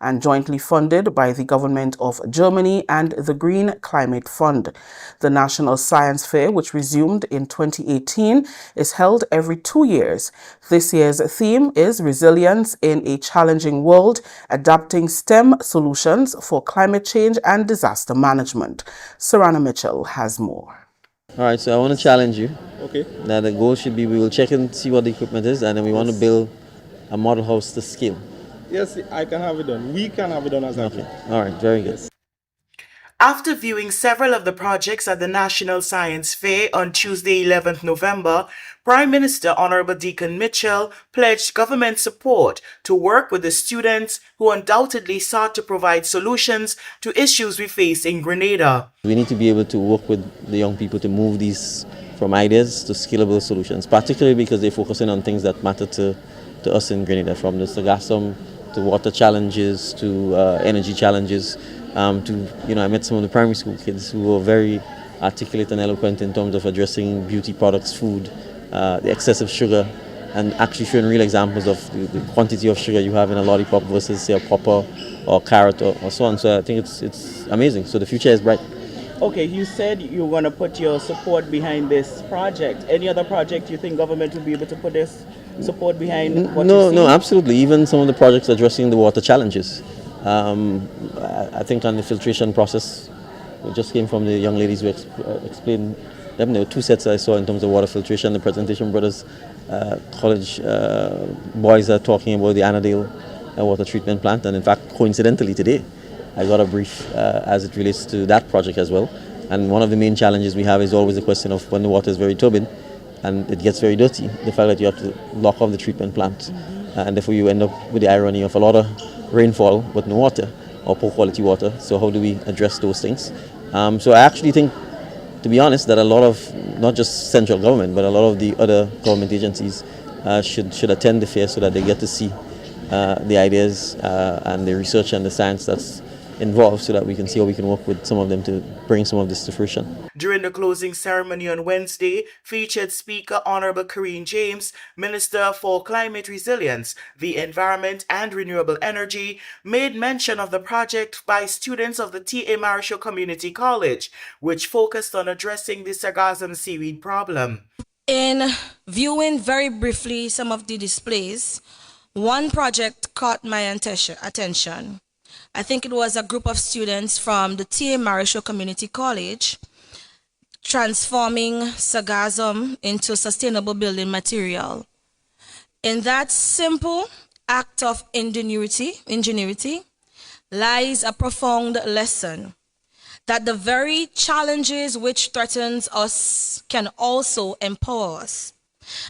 and jointly funded by the Government of Germany and the Green Climate Fund. The National Science Fair, which resumed in 2018, is held every 2 years. This year's theme is Resilience in a Challenging World, Adapting STEM Solutions for Climate Change and Disaster Management. Sarana Mitchell has more. All right, so I want to challenge you. Okay. That the goal should be we will check and see what the equipment is, and then we want to build a model house to scale. Yes, I can have it done. We can have it done as well. Okay. All right, very good. After viewing several of the projects at the National Science Fair on Tuesday, 11th November, Prime Minister Honorable Deacon Mitchell pledged government support to work with the students who undoubtedly sought to provide solutions to issues we face in Grenada. We need to be able to work with the young people to move these from ideas to scalable solutions, particularly because they're focusing on things that matter to us in Grenada, from the Sagasum to water challenges to energy challenges. I met some of the primary school kids who were very articulate and eloquent in terms of addressing beauty products, food, the excessive sugar, and actually showing real examples of the quantity of sugar you have in a lollipop versus, say, a popper or carrot or so on. So I think it's amazing. So the future is bright. Okay, you said you're going to put your support behind this project. Any other project you think government will be able to put this support behind? No, absolutely. Even some of the projects addressing the water challenges. I think on the filtration process, we just came from the young ladies who explained There were 2 sets I saw in terms of water filtration. The presentation brothers, college boys are talking about the Annandale water treatment plant, and in fact, coincidentally today, I got a brief as it relates to that project as well. And one of the main challenges we have is always the question of when the water is very turbid and it gets very dirty, the fact that you have to lock off the treatment plant. And therefore you end up with the irony of a lot of rainfall but no water, or poor quality water. So how do we address those things? So I actually think, to be honest, that a lot of, not just central government, but a lot of the other government agencies should attend the fair so that they get to see the ideas and the research and the science that's involved, so that we can see how we can work with some of them to bring some of this to fruition. During the closing ceremony on Wednesday, featured speaker Honorable Karine James, Minister for Climate Resilience, the Environment and Renewable Energy, made mention of the project by students of the T.A. Marisho Community College, which focused on addressing the sargassum seaweed problem. In viewing very briefly some of the displays, one project caught my attention. I think it was a group of students from the T.A. Marisho Community College transforming sargassum into sustainable building material. In that simple act of ingenuity lies a profound lesson that the very challenges which threatens us can also empower us.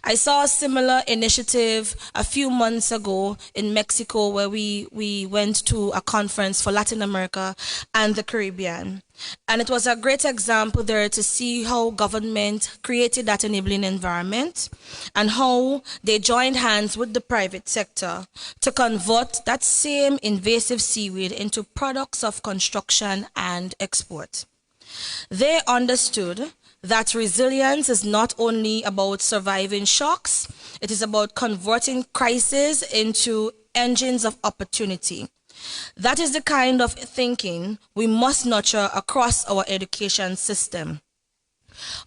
I saw a similar initiative a few months ago in Mexico, where we went to a conference for Latin America and the Caribbean. And it was a great example there to see how government created that enabling environment and how they joined hands with the private sector to convert that same invasive seaweed into products of construction and export. They understood that resilience is not only about surviving shocks, it is about converting crises into engines of opportunity. That is the kind of thinking we must nurture across our education system.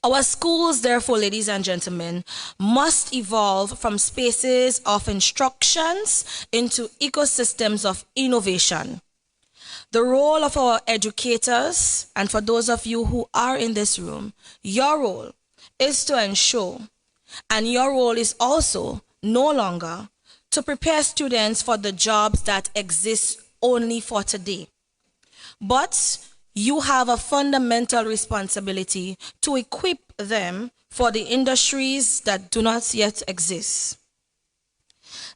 Our schools, therefore, ladies and gentlemen, must evolve from spaces of instructions into ecosystems of innovation. The role of our educators, and for those of you who are in this room, your role is to ensure, and your role is also no longer to prepare students for the jobs that exist only for today. But you have a fundamental responsibility to equip them for the industries that do not yet exist.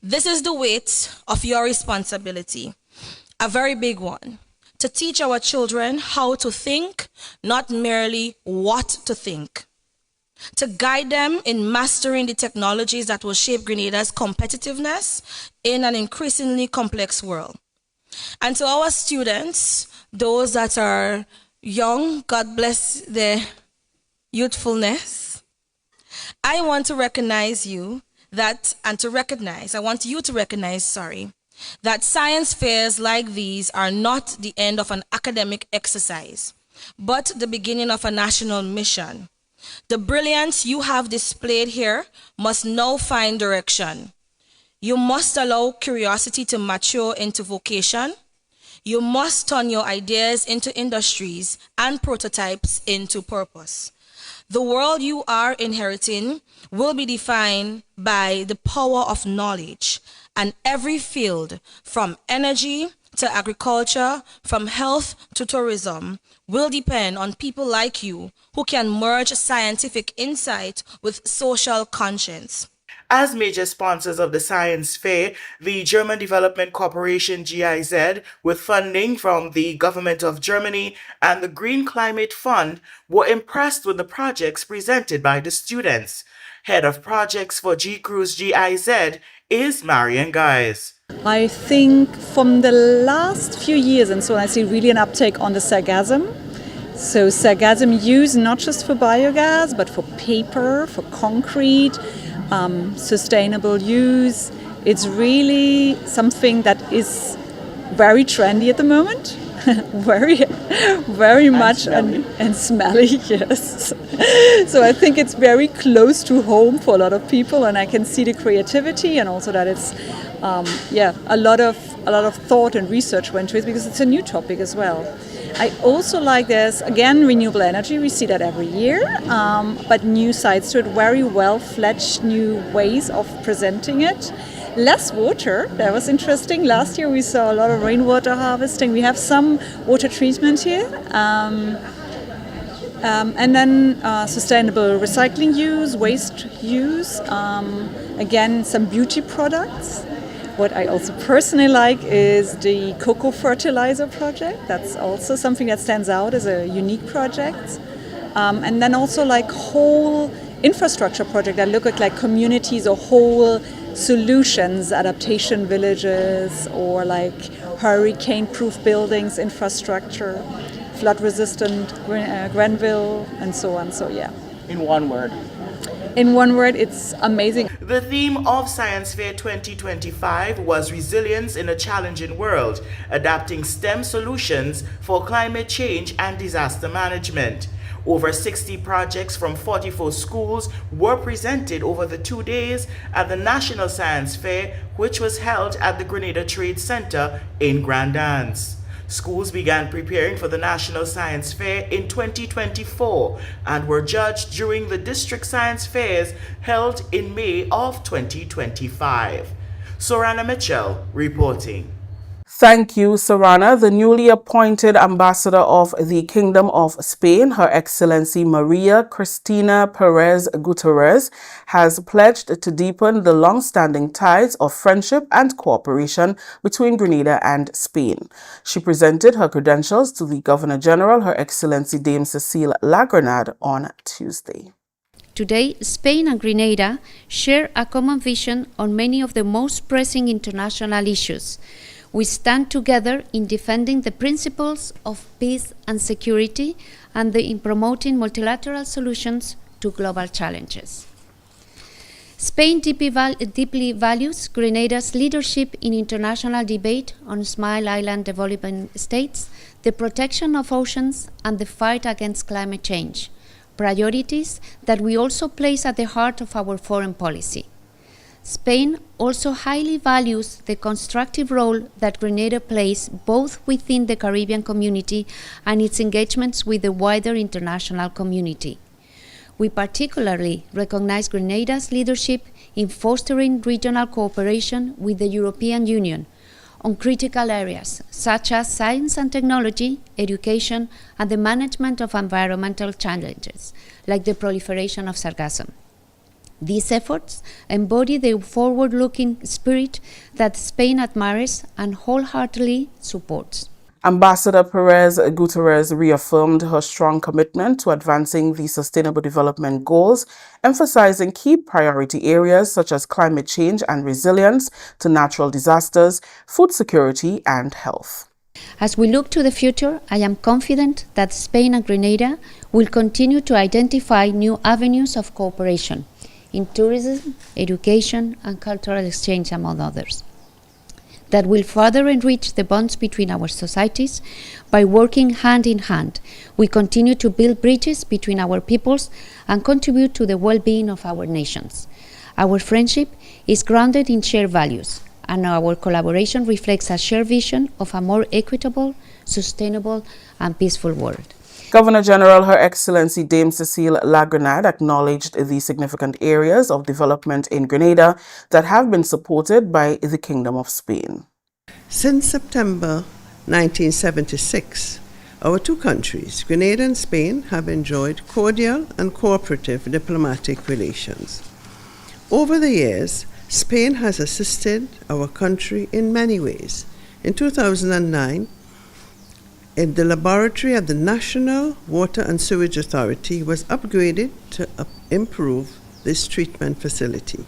This is the weight of your responsibility. A very big one, to teach our children how to think, not merely what to think. To guide them in mastering the technologies that will shape Grenada's competitiveness in an increasingly complex world. And to our students, those that are young, God bless their youthfulness, I want to recognize you that, I want you to recognize, that science fairs like these are not the end of an academic exercise, but the beginning of a national mission. The brilliance you have displayed here must now find direction. You must allow curiosity to mature into vocation. You must turn your ideas into industries and prototypes into purpose. The world you are inheriting will be defined by the power of knowledge, and every field, from energy to agriculture, from health to tourism, will depend on people like you who can merge scientific insight with social conscience. As major sponsors of the science fair, the German Development Corporation GIZ, with funding from the government of Germany and the Green Climate Fund, were impressed with the projects presented by the students. Head of projects for G-Cruise GIZ is Marian Guys. I think from the last few years and so on, I see really an uptake on the sargassum. So sargassum used not just for biogas, but for paper, for concrete, sustainable use. It's really something that is very trendy at the moment. very much and smelly, yes. So I think it's very close to home for a lot of people, and I can see the creativity and also that it's a lot of thought and research went to it because it's a new topic as well. I also like this, again, renewable energy. We see that every year, but new sides to it, very well-fledged new ways of presenting it. Less water, that was interesting. Last year we saw a lot of rainwater harvesting. We have some water treatment here. And then sustainable recycling use, waste use, again, some beauty products. What I also personally like is the cocoa fertilizer project. That's also something that stands out as a unique project. And then also like whole infrastructure project that look at like communities or whole solutions, adaptation villages, or like hurricane-proof buildings, infrastructure, flood-resistant Grenville, and so on. So yeah. In one word. In one word, it's amazing. The theme of Science Fair 2025 was Resilience in a Challenging World, adapting STEM solutions for climate change and disaster management. Over 60 projects from 44 schools were presented over the 2 days at the National Science Fair, which was held at the Grenada Trade Center in Grand Anse. Schools began preparing for the National Science Fair in 2024 and were judged during the district science fairs held in May of 2025. Sorana Mitchell reporting. Thank you, Sarana. The newly appointed ambassador of the Kingdom of Spain, Her Excellency Maria Cristina Perez Gutierrez, has pledged to deepen the long-standing ties of friendship and cooperation between Grenada and Spain. She presented her credentials to the Governor-General, Her Excellency Dame Cecile Lagranade, on Tuesday. Today, Spain and Grenada share a common vision on many of the most pressing international issues. We stand together in defending the principles of peace and security and in promoting multilateral solutions to global challenges. Spain deeply values Grenada's leadership in international debate on small island developing states, the protection of oceans, and the fight against climate change, priorities that we also place at the heart of our foreign policy. Spain also highly values the constructive role that Grenada plays both within the Caribbean community and its engagements with the wider international community. We particularly recognize Grenada's leadership in fostering regional cooperation with the European Union on critical areas such as science and technology, education, and the management of environmental challenges, like the proliferation of sargassum. These efforts embody the forward-looking spirit that Spain admires and wholeheartedly supports. Ambassador Perez Gutierrez reaffirmed her strong commitment to advancing the Sustainable Development Goals, emphasizing key priority areas such as climate change and resilience to natural disasters, food security, and health. As we look to the future, I am confident that Spain and Grenada will continue to identify new avenues of cooperation in tourism, education, and cultural exchange, among others, that will further enrich the bonds between our societies by working hand in hand. We continue to build bridges between our peoples and contribute to the well-being of our nations. Our friendship is grounded in shared values, and our collaboration reflects a shared vision of a more equitable, sustainable, and peaceful world. Governor-General Her Excellency Dame Cecile Lagranade acknowledged the significant areas of development in Grenada that have been supported by the Kingdom of Spain. Since September 1976, our two countries, Grenada and Spain, have enjoyed cordial and cooperative diplomatic relations. Over the years, Spain has assisted our country in many ways. In 2009, the laboratory at the National Water and Sewage Authority was upgraded to improve this treatment facility.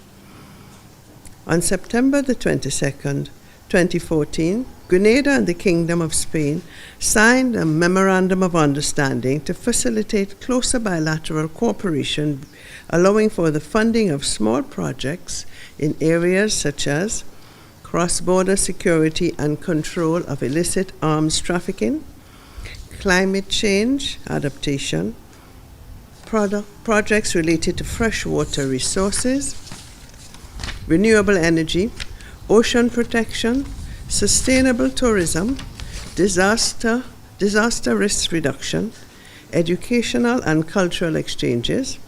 On September the 22nd, 2014, Grenada and the Kingdom of Spain signed a Memorandum of Understanding to facilitate closer bilateral cooperation, allowing for the funding of small projects in areas such as cross-border security and control of illicit arms trafficking, climate change adaptation, projects related to freshwater resources, renewable energy, ocean protection, sustainable tourism, disaster disaster risk reduction, educational and cultural exchanges,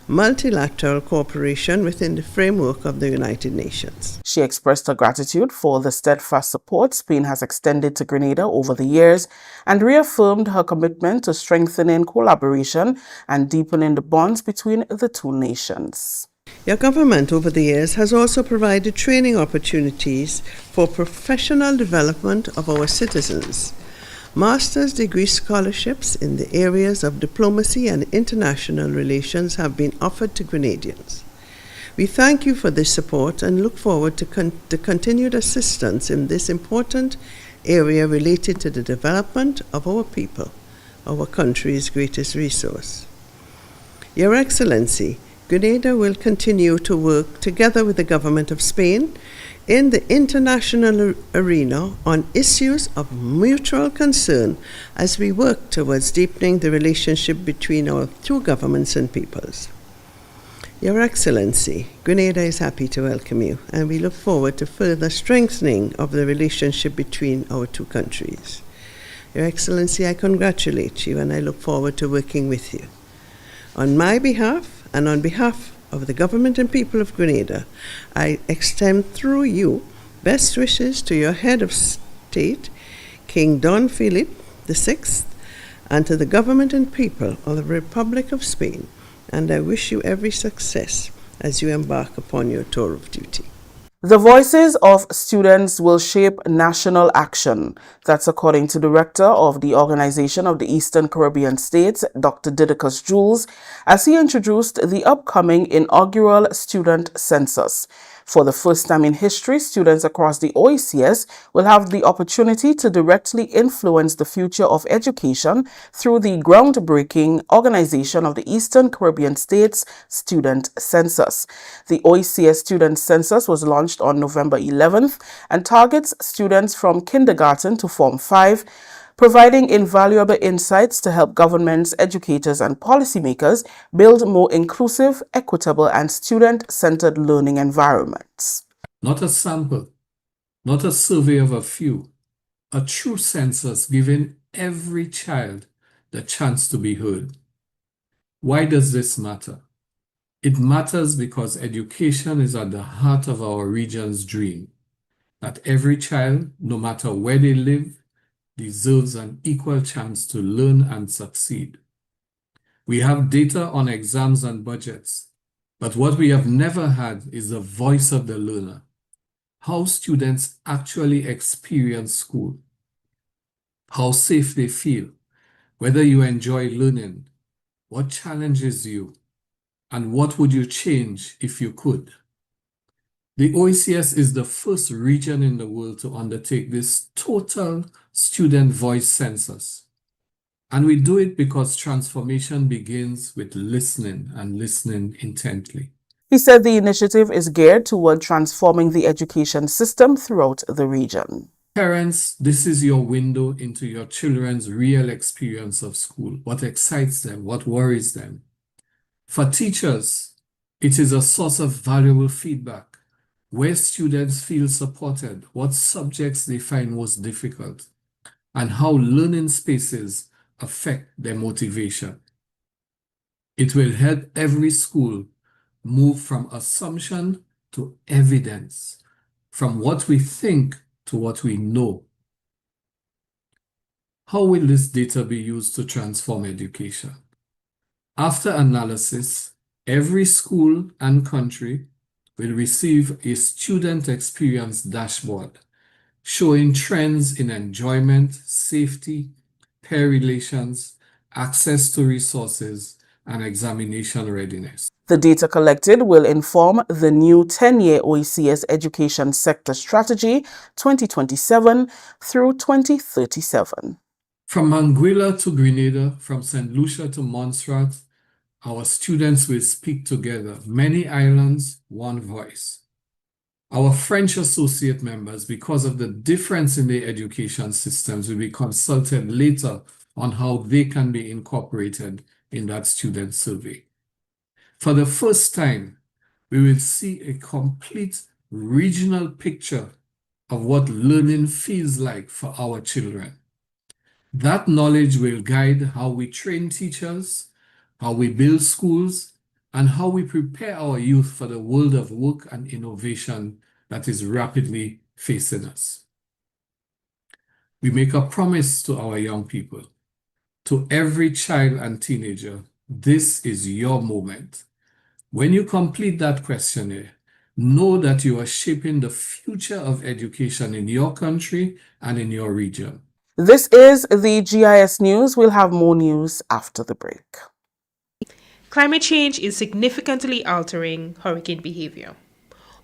multilateral cooperation within the framework of the United Nations. She expressed her gratitude for the steadfast support Spain has extended to Grenada over the years and reaffirmed her commitment to strengthening collaboration and deepening the bonds between the two nations. Your government over the years has also provided training opportunities for professional development of our citizens. Master's degree scholarships in the areas of diplomacy and international relations have been offered to Grenadians. We thank you for this support and look forward to the continued assistance in this important area related to the development of our people, our country's greatest resource. Your Excellency, Grenada will continue to work together with the Government of Spain in the international arena on issues of mutual concern as we work towards deepening the relationship between our two governments and peoples. Your Excellency, Grenada is happy to welcome you, and we look forward to further strengthening of the relationship between our two countries. Your Excellency, I congratulate you and I look forward to working with you. On my behalf and on behalf of the government and people of Grenada, I extend through you best wishes to your head of state, King Don Philip VI, and to the government and people of the Republic of Spain, and I wish you every success as you embark upon your tour of duty. The voices of students will shape national action. That's according to Director of the Organization of the Eastern Caribbean States, Dr. Didacus Jules, as he introduced the upcoming inaugural student census. For the first time in history, students across the OECS will have the opportunity to directly influence the future of education through the groundbreaking Organization of the Eastern Caribbean States Student Census. The OECS Student Census was launched on November 11th and targets students from kindergarten to Form 5, providing invaluable insights to help governments, educators, and policymakers build more inclusive, equitable, and student-centered learning environments. Not a sample, not a survey of a few, a true census giving every child the chance to be heard. Why does this matter? It matters because education is at the heart of our region's dream, that every child, no matter where they live, deserves an equal chance to learn and succeed. We have data on exams and budgets, but what we have never had is the voice of the learner, how students actually experience school, how safe they feel, whether you enjoy learning, what challenges you, and what would you change if you could. The OECS is the first region in the world to undertake this total student voice census. And we do it because transformation begins with listening and listening intently. He said the initiative is geared toward transforming the education system throughout the region. Parents, this is your window into your children's real experience of school, what excites them, what worries them. For teachers, it is a source of valuable feedback, where students feel supported, what subjects they find most difficult, and how learning spaces affect their motivation. It will help every school move from assumption to evidence, from what we think to what we know. How will this data be used to transform education? After analysis, every school and country will receive a student experience dashboard showing trends in enjoyment, safety, peer relations, access to resources, and examination readiness. The data collected will inform the new 10-year OECS Education Sector Strategy 2027 through 2037. From Anguilla to Grenada, from St. Lucia to Montserrat, our students will speak together. Many islands, one voice. Our French associate members, because of the difference in their education systems, will be consulted later on how they can be incorporated in that student survey. For the first time, we will see a complete regional picture of what learning feels like for our children. That knowledge will guide how we train teachers, how we build schools, and how we prepare our youth for the world of work and innovation that is rapidly facing us. We make a promise to our young people, to every child and teenager. This is your moment. When you complete that questionnaire, know that you are shaping the future of education in your country and in your region. This is the GIS News. We'll have more news after the break. Climate change is significantly altering hurricane behavior.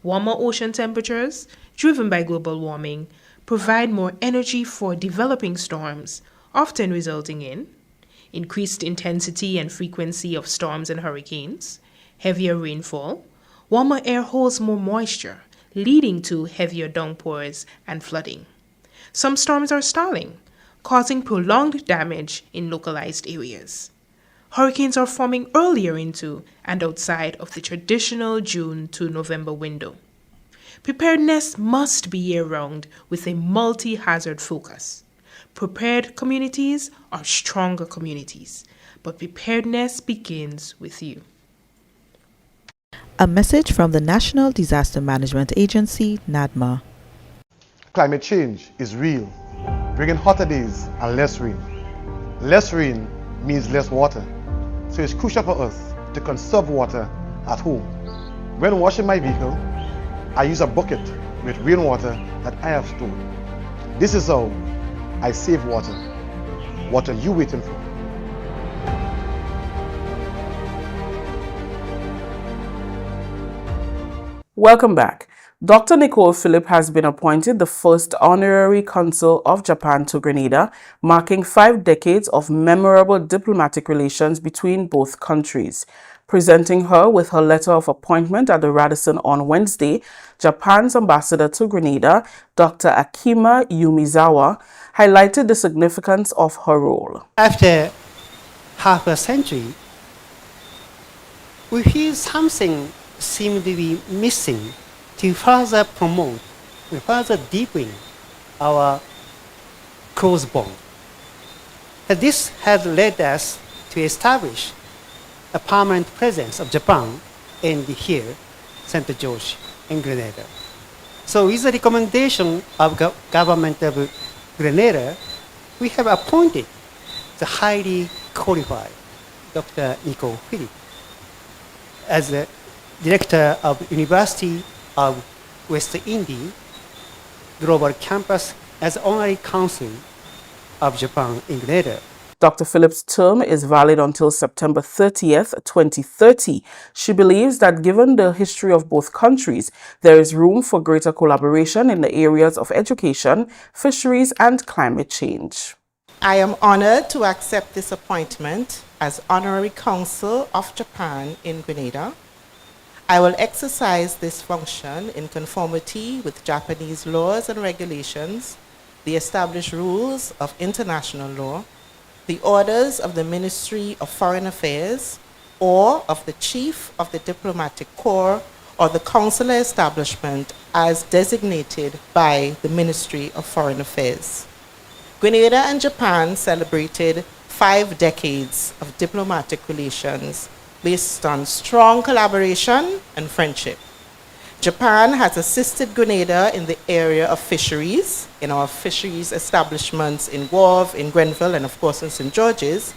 Warmer ocean temperatures, driven by global warming, provide more energy for developing storms, often resulting in increased intensity and frequency of storms and hurricanes, heavier rainfall. Warmer air holds more moisture, leading to heavier downpours and flooding. Some storms are stalling, causing prolonged damage in localized areas. Hurricanes are forming earlier into and outside of the traditional June to November window. Preparedness must be year-round with a multi-hazard focus. Prepared communities are stronger communities, but preparedness begins with you. A message from the National Disaster Management Agency, NADMA. Climate change is real, bringing hotter days and less rain. Less rain means less water, so it's crucial for us to conserve water at home. When washing my vehicle, I use a bucket with rainwater that I have stored. This is how I save water. What are you waiting for? Welcome back. Dr. Nicole Phillip has been appointed the first honorary consul of Japan to Grenada, marking 5 decades of memorable diplomatic relations between both countries. Presenting her with her letter of appointment at the Radisson on Wednesday, Japan's ambassador to Grenada, Dr. Akima Yumizawa, highlighted the significance of her role. After half a century, we feel something seems to be missing to further promote and further deepen our close bond. And this has led us to establish a permanent presence of Japan in here, St. George in Grenada. So with the recommendation of government of Grenada, we have appointed the highly qualified Dr. Nicole Phillip as the Director of University of West Indies Global Campus as Honorary Consul of Japan in Grenada. Dr. Phillip's term is valid until September 30th, 2030. She believes that given the history of both countries, there is room for greater collaboration in the areas of education, fisheries, and climate change. I am honored to accept this appointment as Honorary Consul of Japan in Grenada. I will exercise this function in conformity with Japanese laws and regulations, the established rules of international law, the orders of the Ministry of Foreign Affairs, or of the Chief of the Diplomatic Corps, or the consular establishment as designated by the Ministry of Foreign Affairs. Grenada and Japan celebrated 5 decades of diplomatic relations based on strong collaboration and friendship. Japan has assisted Grenada in the area of fisheries, in our fisheries establishments in Wharf, in Grenville, and of course in St. George's,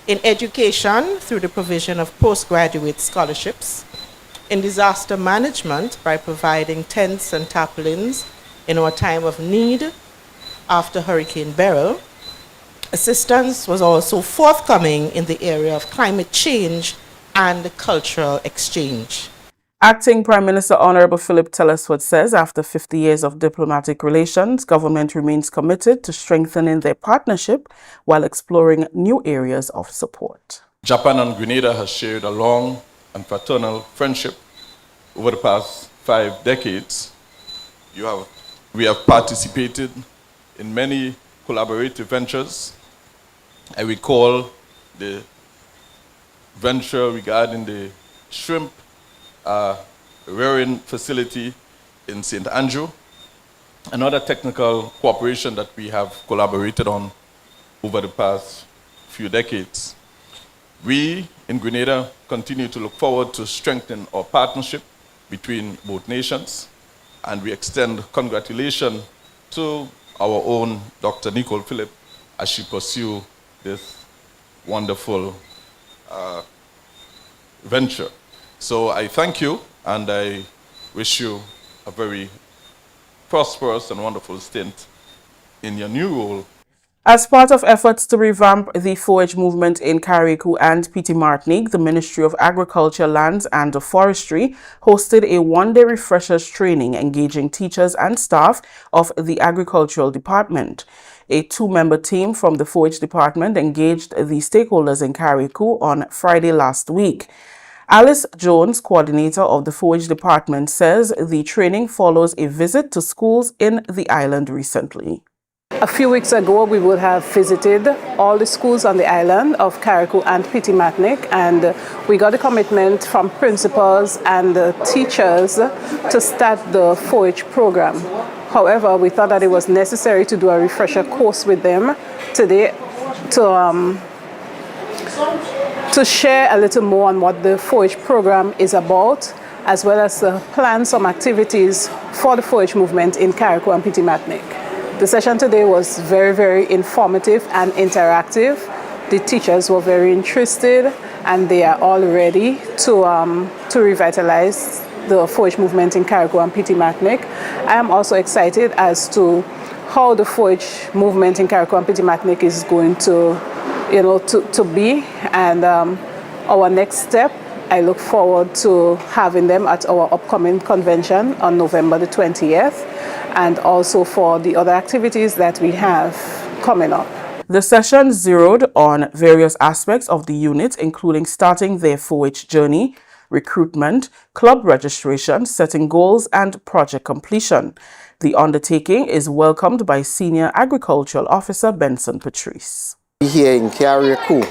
in education through the provision of postgraduate scholarships, in disaster management by providing tents and tarpaulins in our time of need after Hurricane Beryl. Assistance was also forthcoming in the area of climate change and cultural exchange. Acting Prime Minister Honorable Philip Telesford says after 50 years of diplomatic relations, government remains committed to strengthening their partnership while exploring new areas of support. Japan and Grenada has shared a long and fraternal friendship over the past 5 decades. We have participated in many collaborative ventures. I recall the venture regarding the shrimp rearing facility in St. Andrew. Another technical cooperation that we have collaborated on over the past few decades. We in Grenada continue to look forward to strengthening our partnership between both nations, and we extend congratulations to our own Dr. Nicole Phillip as she pursues this wonderful venture. So I thank you, and I wish you a very prosperous and wonderful stint in your new role. As part of efforts to revamp the 4-H movement in Carriacou and Petite Martinique, the Ministry of Agriculture, Lands and Forestry hosted a one-day refreshers training engaging teachers and staff of the Agricultural Department. A 2-member team from the 4-H department engaged the stakeholders in Carriacou on Friday last week. Alice Jones, coordinator of the 4-H department, says the training follows a visit to schools in the island recently. A few weeks ago, we would have visited all the schools on the island of Carriacou and Petite Martinique, and we got a commitment from principals and teachers to start the 4-H program. However, we thought that it was necessary to do a refresher course with them today to share a little more on what the 4-H program is about, as well as plan some activities for the 4-H movement in Carriacou and Petite Martinique. The session today was very, very informative and interactive. The teachers were very interested, and they are all ready to revitalize the 4-H movement in Carriacou and Petite Martinique. I am also excited as to how the 4-H movement in Carriacou and Petite Martinique is going to be, and our next step, I look forward to having them at our upcoming convention on November the 20th, and also for the other activities that we have coming up. The session zeroed on various aspects of the unit, including starting their 4-H journey, recruitment, club registration, setting goals, and project completion. The undertaking is welcomed by Senior Agricultural Officer Benson Patrice. Here in Carriacou,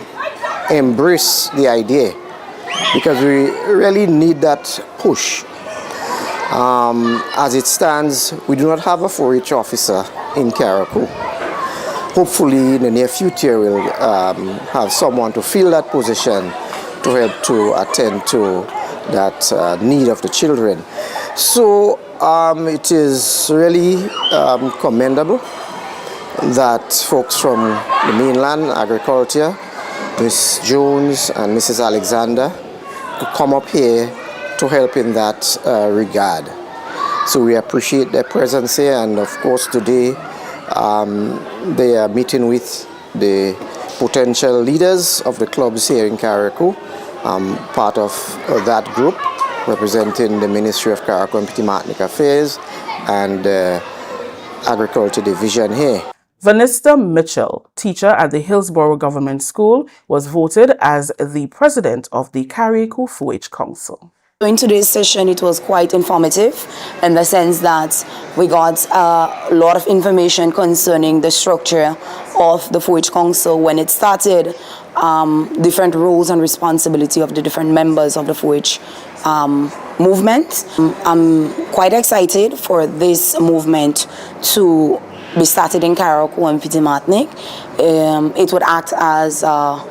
embrace the idea, because we really need that push. As it stands, we do not have a 4-H officer in Carriacou. Hopefully, in the near future, we'll have someone to fill that position to help to attend to that need of the children. So it is really commendable that folks from the mainland agriculture, Ms. Jones and Mrs. Alexander, could come up here to help in that regard. So we appreciate their presence here, and of course today they are meeting with the potential leaders of the clubs here in Carriacou, part of that group representing the Ministry of Carriacou and Petite Martinique Affairs and Agriculture Division here. Vanessa Mitchell, teacher at the Hillsborough Government School, was voted as the president of the Carriacou 4-H Council. In today's session, it was quite informative in the sense that we got a lot of information concerning the structure of the 4-H Council when it started, different roles and responsibility of the different members of the 4-H movement. I'm quite excited for this movement to be started in Carriacou and Petite Martinique. It would act as an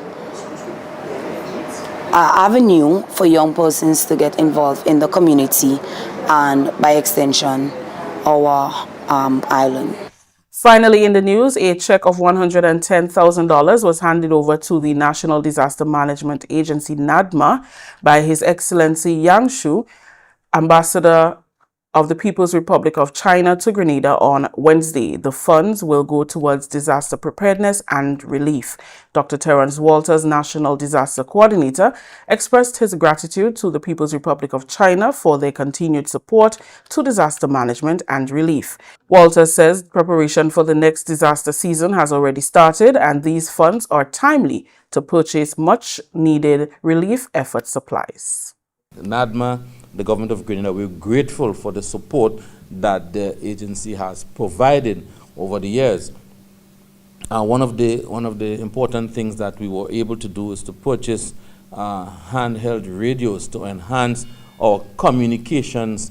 avenue for young persons to get involved in the community and, by extension, our island. Finally, in the news, a check of $110,000 was handed over to the National Disaster Management Agency, NADMA, by His Excellency Yang Shu, Ambassador of the People's Republic of China to Grenada on Wednesday. The funds will go towards disaster preparedness and relief. Dr. Terence Walters, National Disaster Coordinator, expressed his gratitude to the People's Republic of China for their continued support to disaster management and relief. Walters says preparation for the next disaster season has already started, and these funds are timely to purchase much-needed relief effort supplies. NADMA, the government of Grenada, we're grateful for the support that the agency has provided over the years. One of the important things that we were able to do is to purchase handheld radios to enhance our communications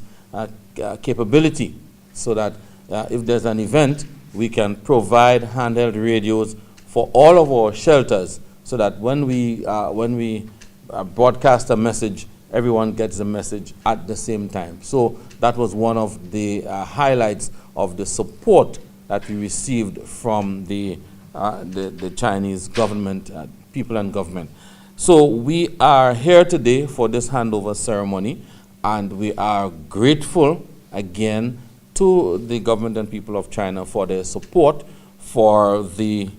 capability, so that if there's an event, we can provide handheld radios for all of our shelters, so that when we broadcast a message, everyone gets the message at the same time. So that was one of the highlights of the support that we received from the Chinese government, people and government. So we are here today for this handover ceremony, and we are grateful again to the government and people of China for their support, for the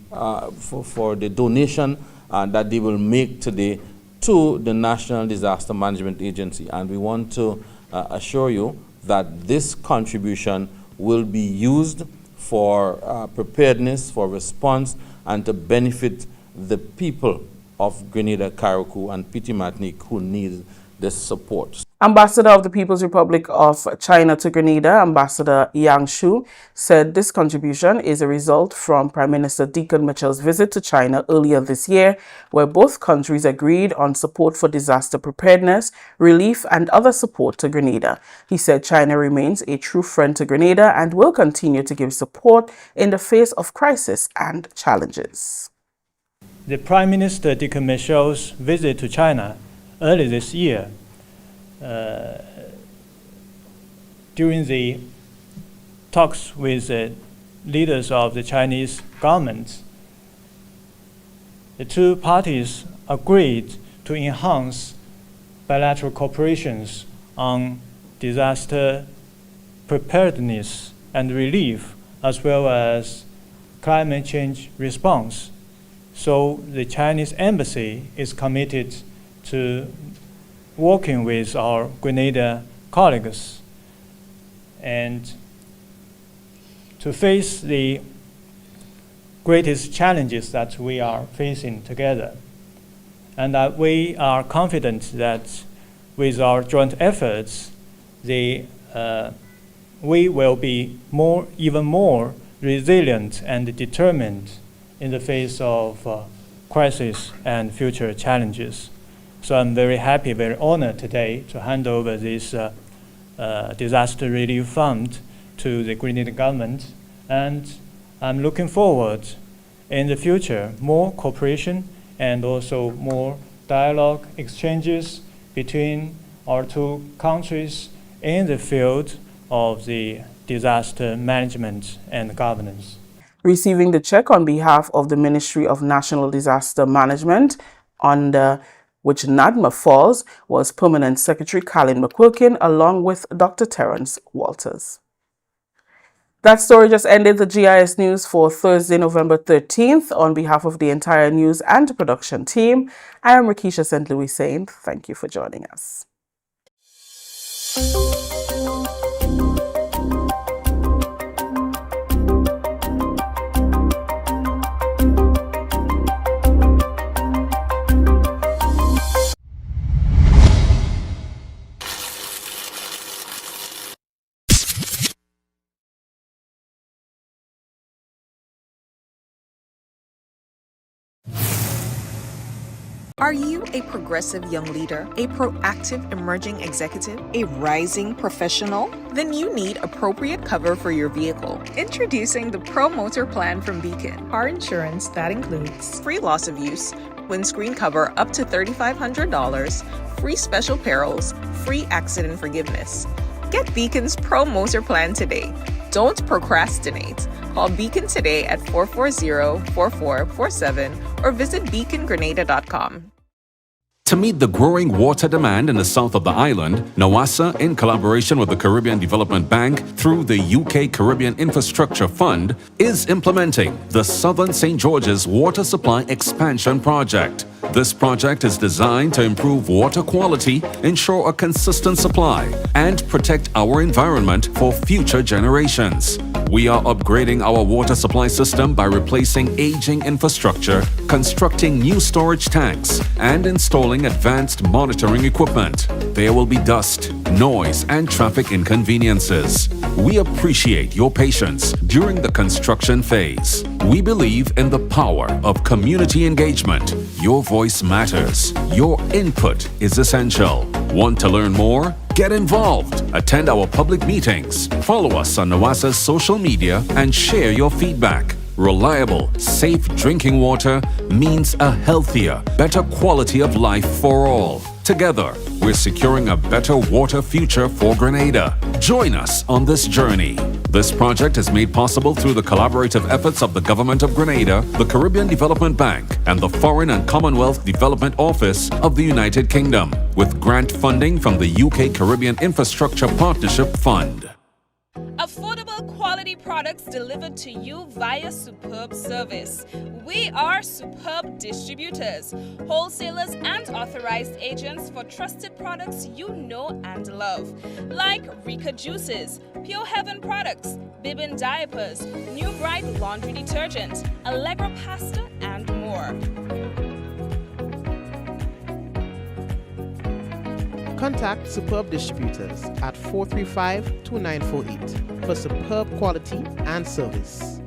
donation that they will make today to the National Disaster Management Agency. And we want to assure you that this contribution will be used for preparedness, for response, and to benefit the people of Grenada, Carriacou, and Petit Martinique who need this support. Ambassador of the People's Republic of China to Grenada, Ambassador Yang Shu, said this contribution is a result from Prime Minister Deacon Mitchell's visit to China earlier this year, where both countries agreed on support for disaster preparedness, relief, and other support to Grenada. He said China remains a true friend to Grenada and will continue to give support in the face of crisis and challenges. The Prime Minister Deacon Mitchell's visit to China early this year, during the talks with the leaders of the Chinese government, the two parties agreed to enhance bilateral cooperations on disaster preparedness and relief, as well as climate change response. So the Chinese embassy is committed to working with our Grenada colleagues and to face the greatest challenges that we are facing together. And that we are confident that with our joint efforts, we will be even more resilient and determined in the face of crisis and future challenges. So I'm very happy, very honored today to hand over this disaster relief fund to the Grenada government, and I'm looking forward in the future more cooperation and also more dialogue exchanges between our two countries in the field of the disaster management and governance. Receiving the check on behalf of the Ministry of National Disaster Management, under which NADMA falls, was Permanent Secretary Colin McQuilkin, along with Dr. Terence Walters. That story just ended the GIS News for Thursday, November 13th. On behalf of the entire news and production team, I am Rakisha St. Louis saying thank you for joining us. Are you a progressive young leader, a proactive emerging executive, a rising professional? Then you need appropriate cover for your vehicle. Introducing the Pro Motor Plan from Beacon. Car insurance that includes free loss of use, windscreen cover up to $3,500, free special perils, free accident forgiveness. Get Beacon's Pro Motor Plan today. Don't procrastinate. Call Beacon today at 440-4447 or visit beacongrenada.com. To meet the growing water demand in the south of the island, NOASA, in collaboration with the Caribbean Development Bank through the UK Caribbean Infrastructure Fund, is implementing the Southern St. George's Water Supply Expansion Project. This project is designed to improve water quality, ensure a consistent supply, and protect our environment for future generations. We are upgrading our water supply system by replacing aging infrastructure, constructing new storage tanks, and installing advanced monitoring equipment. There will be dust, noise, and traffic inconveniences. We appreciate your patience during the construction phase. We believe in the power of community engagement. Your voice matters. Your input is essential. Want to learn more? Get involved. Attend our public meetings. Follow us on NOASA's social media and share your feedback. reliable, safe drinking water means a healthier, better quality of life for all. Together, we're securing a better water future for Grenada. Join us on this journey. This project is made possible through the collaborative efforts of the Government of Grenada, the Caribbean Development Bank, and the Foreign and Commonwealth Development Office of the United Kingdom, with grant funding from the UK Caribbean Infrastructure Partnership Fund. Affordable quality products delivered to you via superb service. We are Superb Distributors, wholesalers and authorized agents for trusted products you know and love, like Rika Juices, Pure Heaven products, Bibbin diapers, New Bright laundry detergent, Allegra pasta, and more. Contact Superb Distributors at 435-2948 for superb quality and service.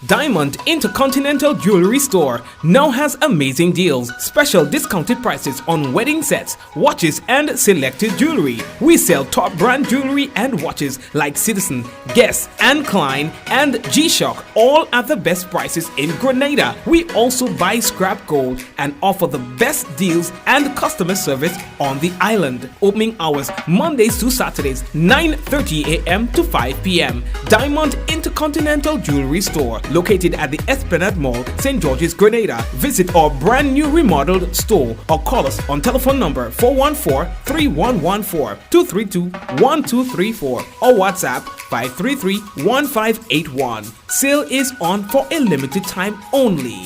Diamond Intercontinental Jewelry Store now has amazing deals, special discounted prices on wedding sets, watches and selected jewelry. We sell top brand jewelry and watches like Citizen, Guess and Klein and G-Shock, all at the best prices in Grenada. We also buy scrap gold and offer the best deals and customer service on the island. Opening hours Mondays to Saturdays 9:30 a.m. to 5 p.m. Diamond Intercontinental Jewelry Store, located at the Esplanade Mall, St. George's, Grenada. Visit our brand new remodeled store or call us on telephone number 414-3114, 232-1234 or WhatsApp 533-1581. Sale is on for a limited time only.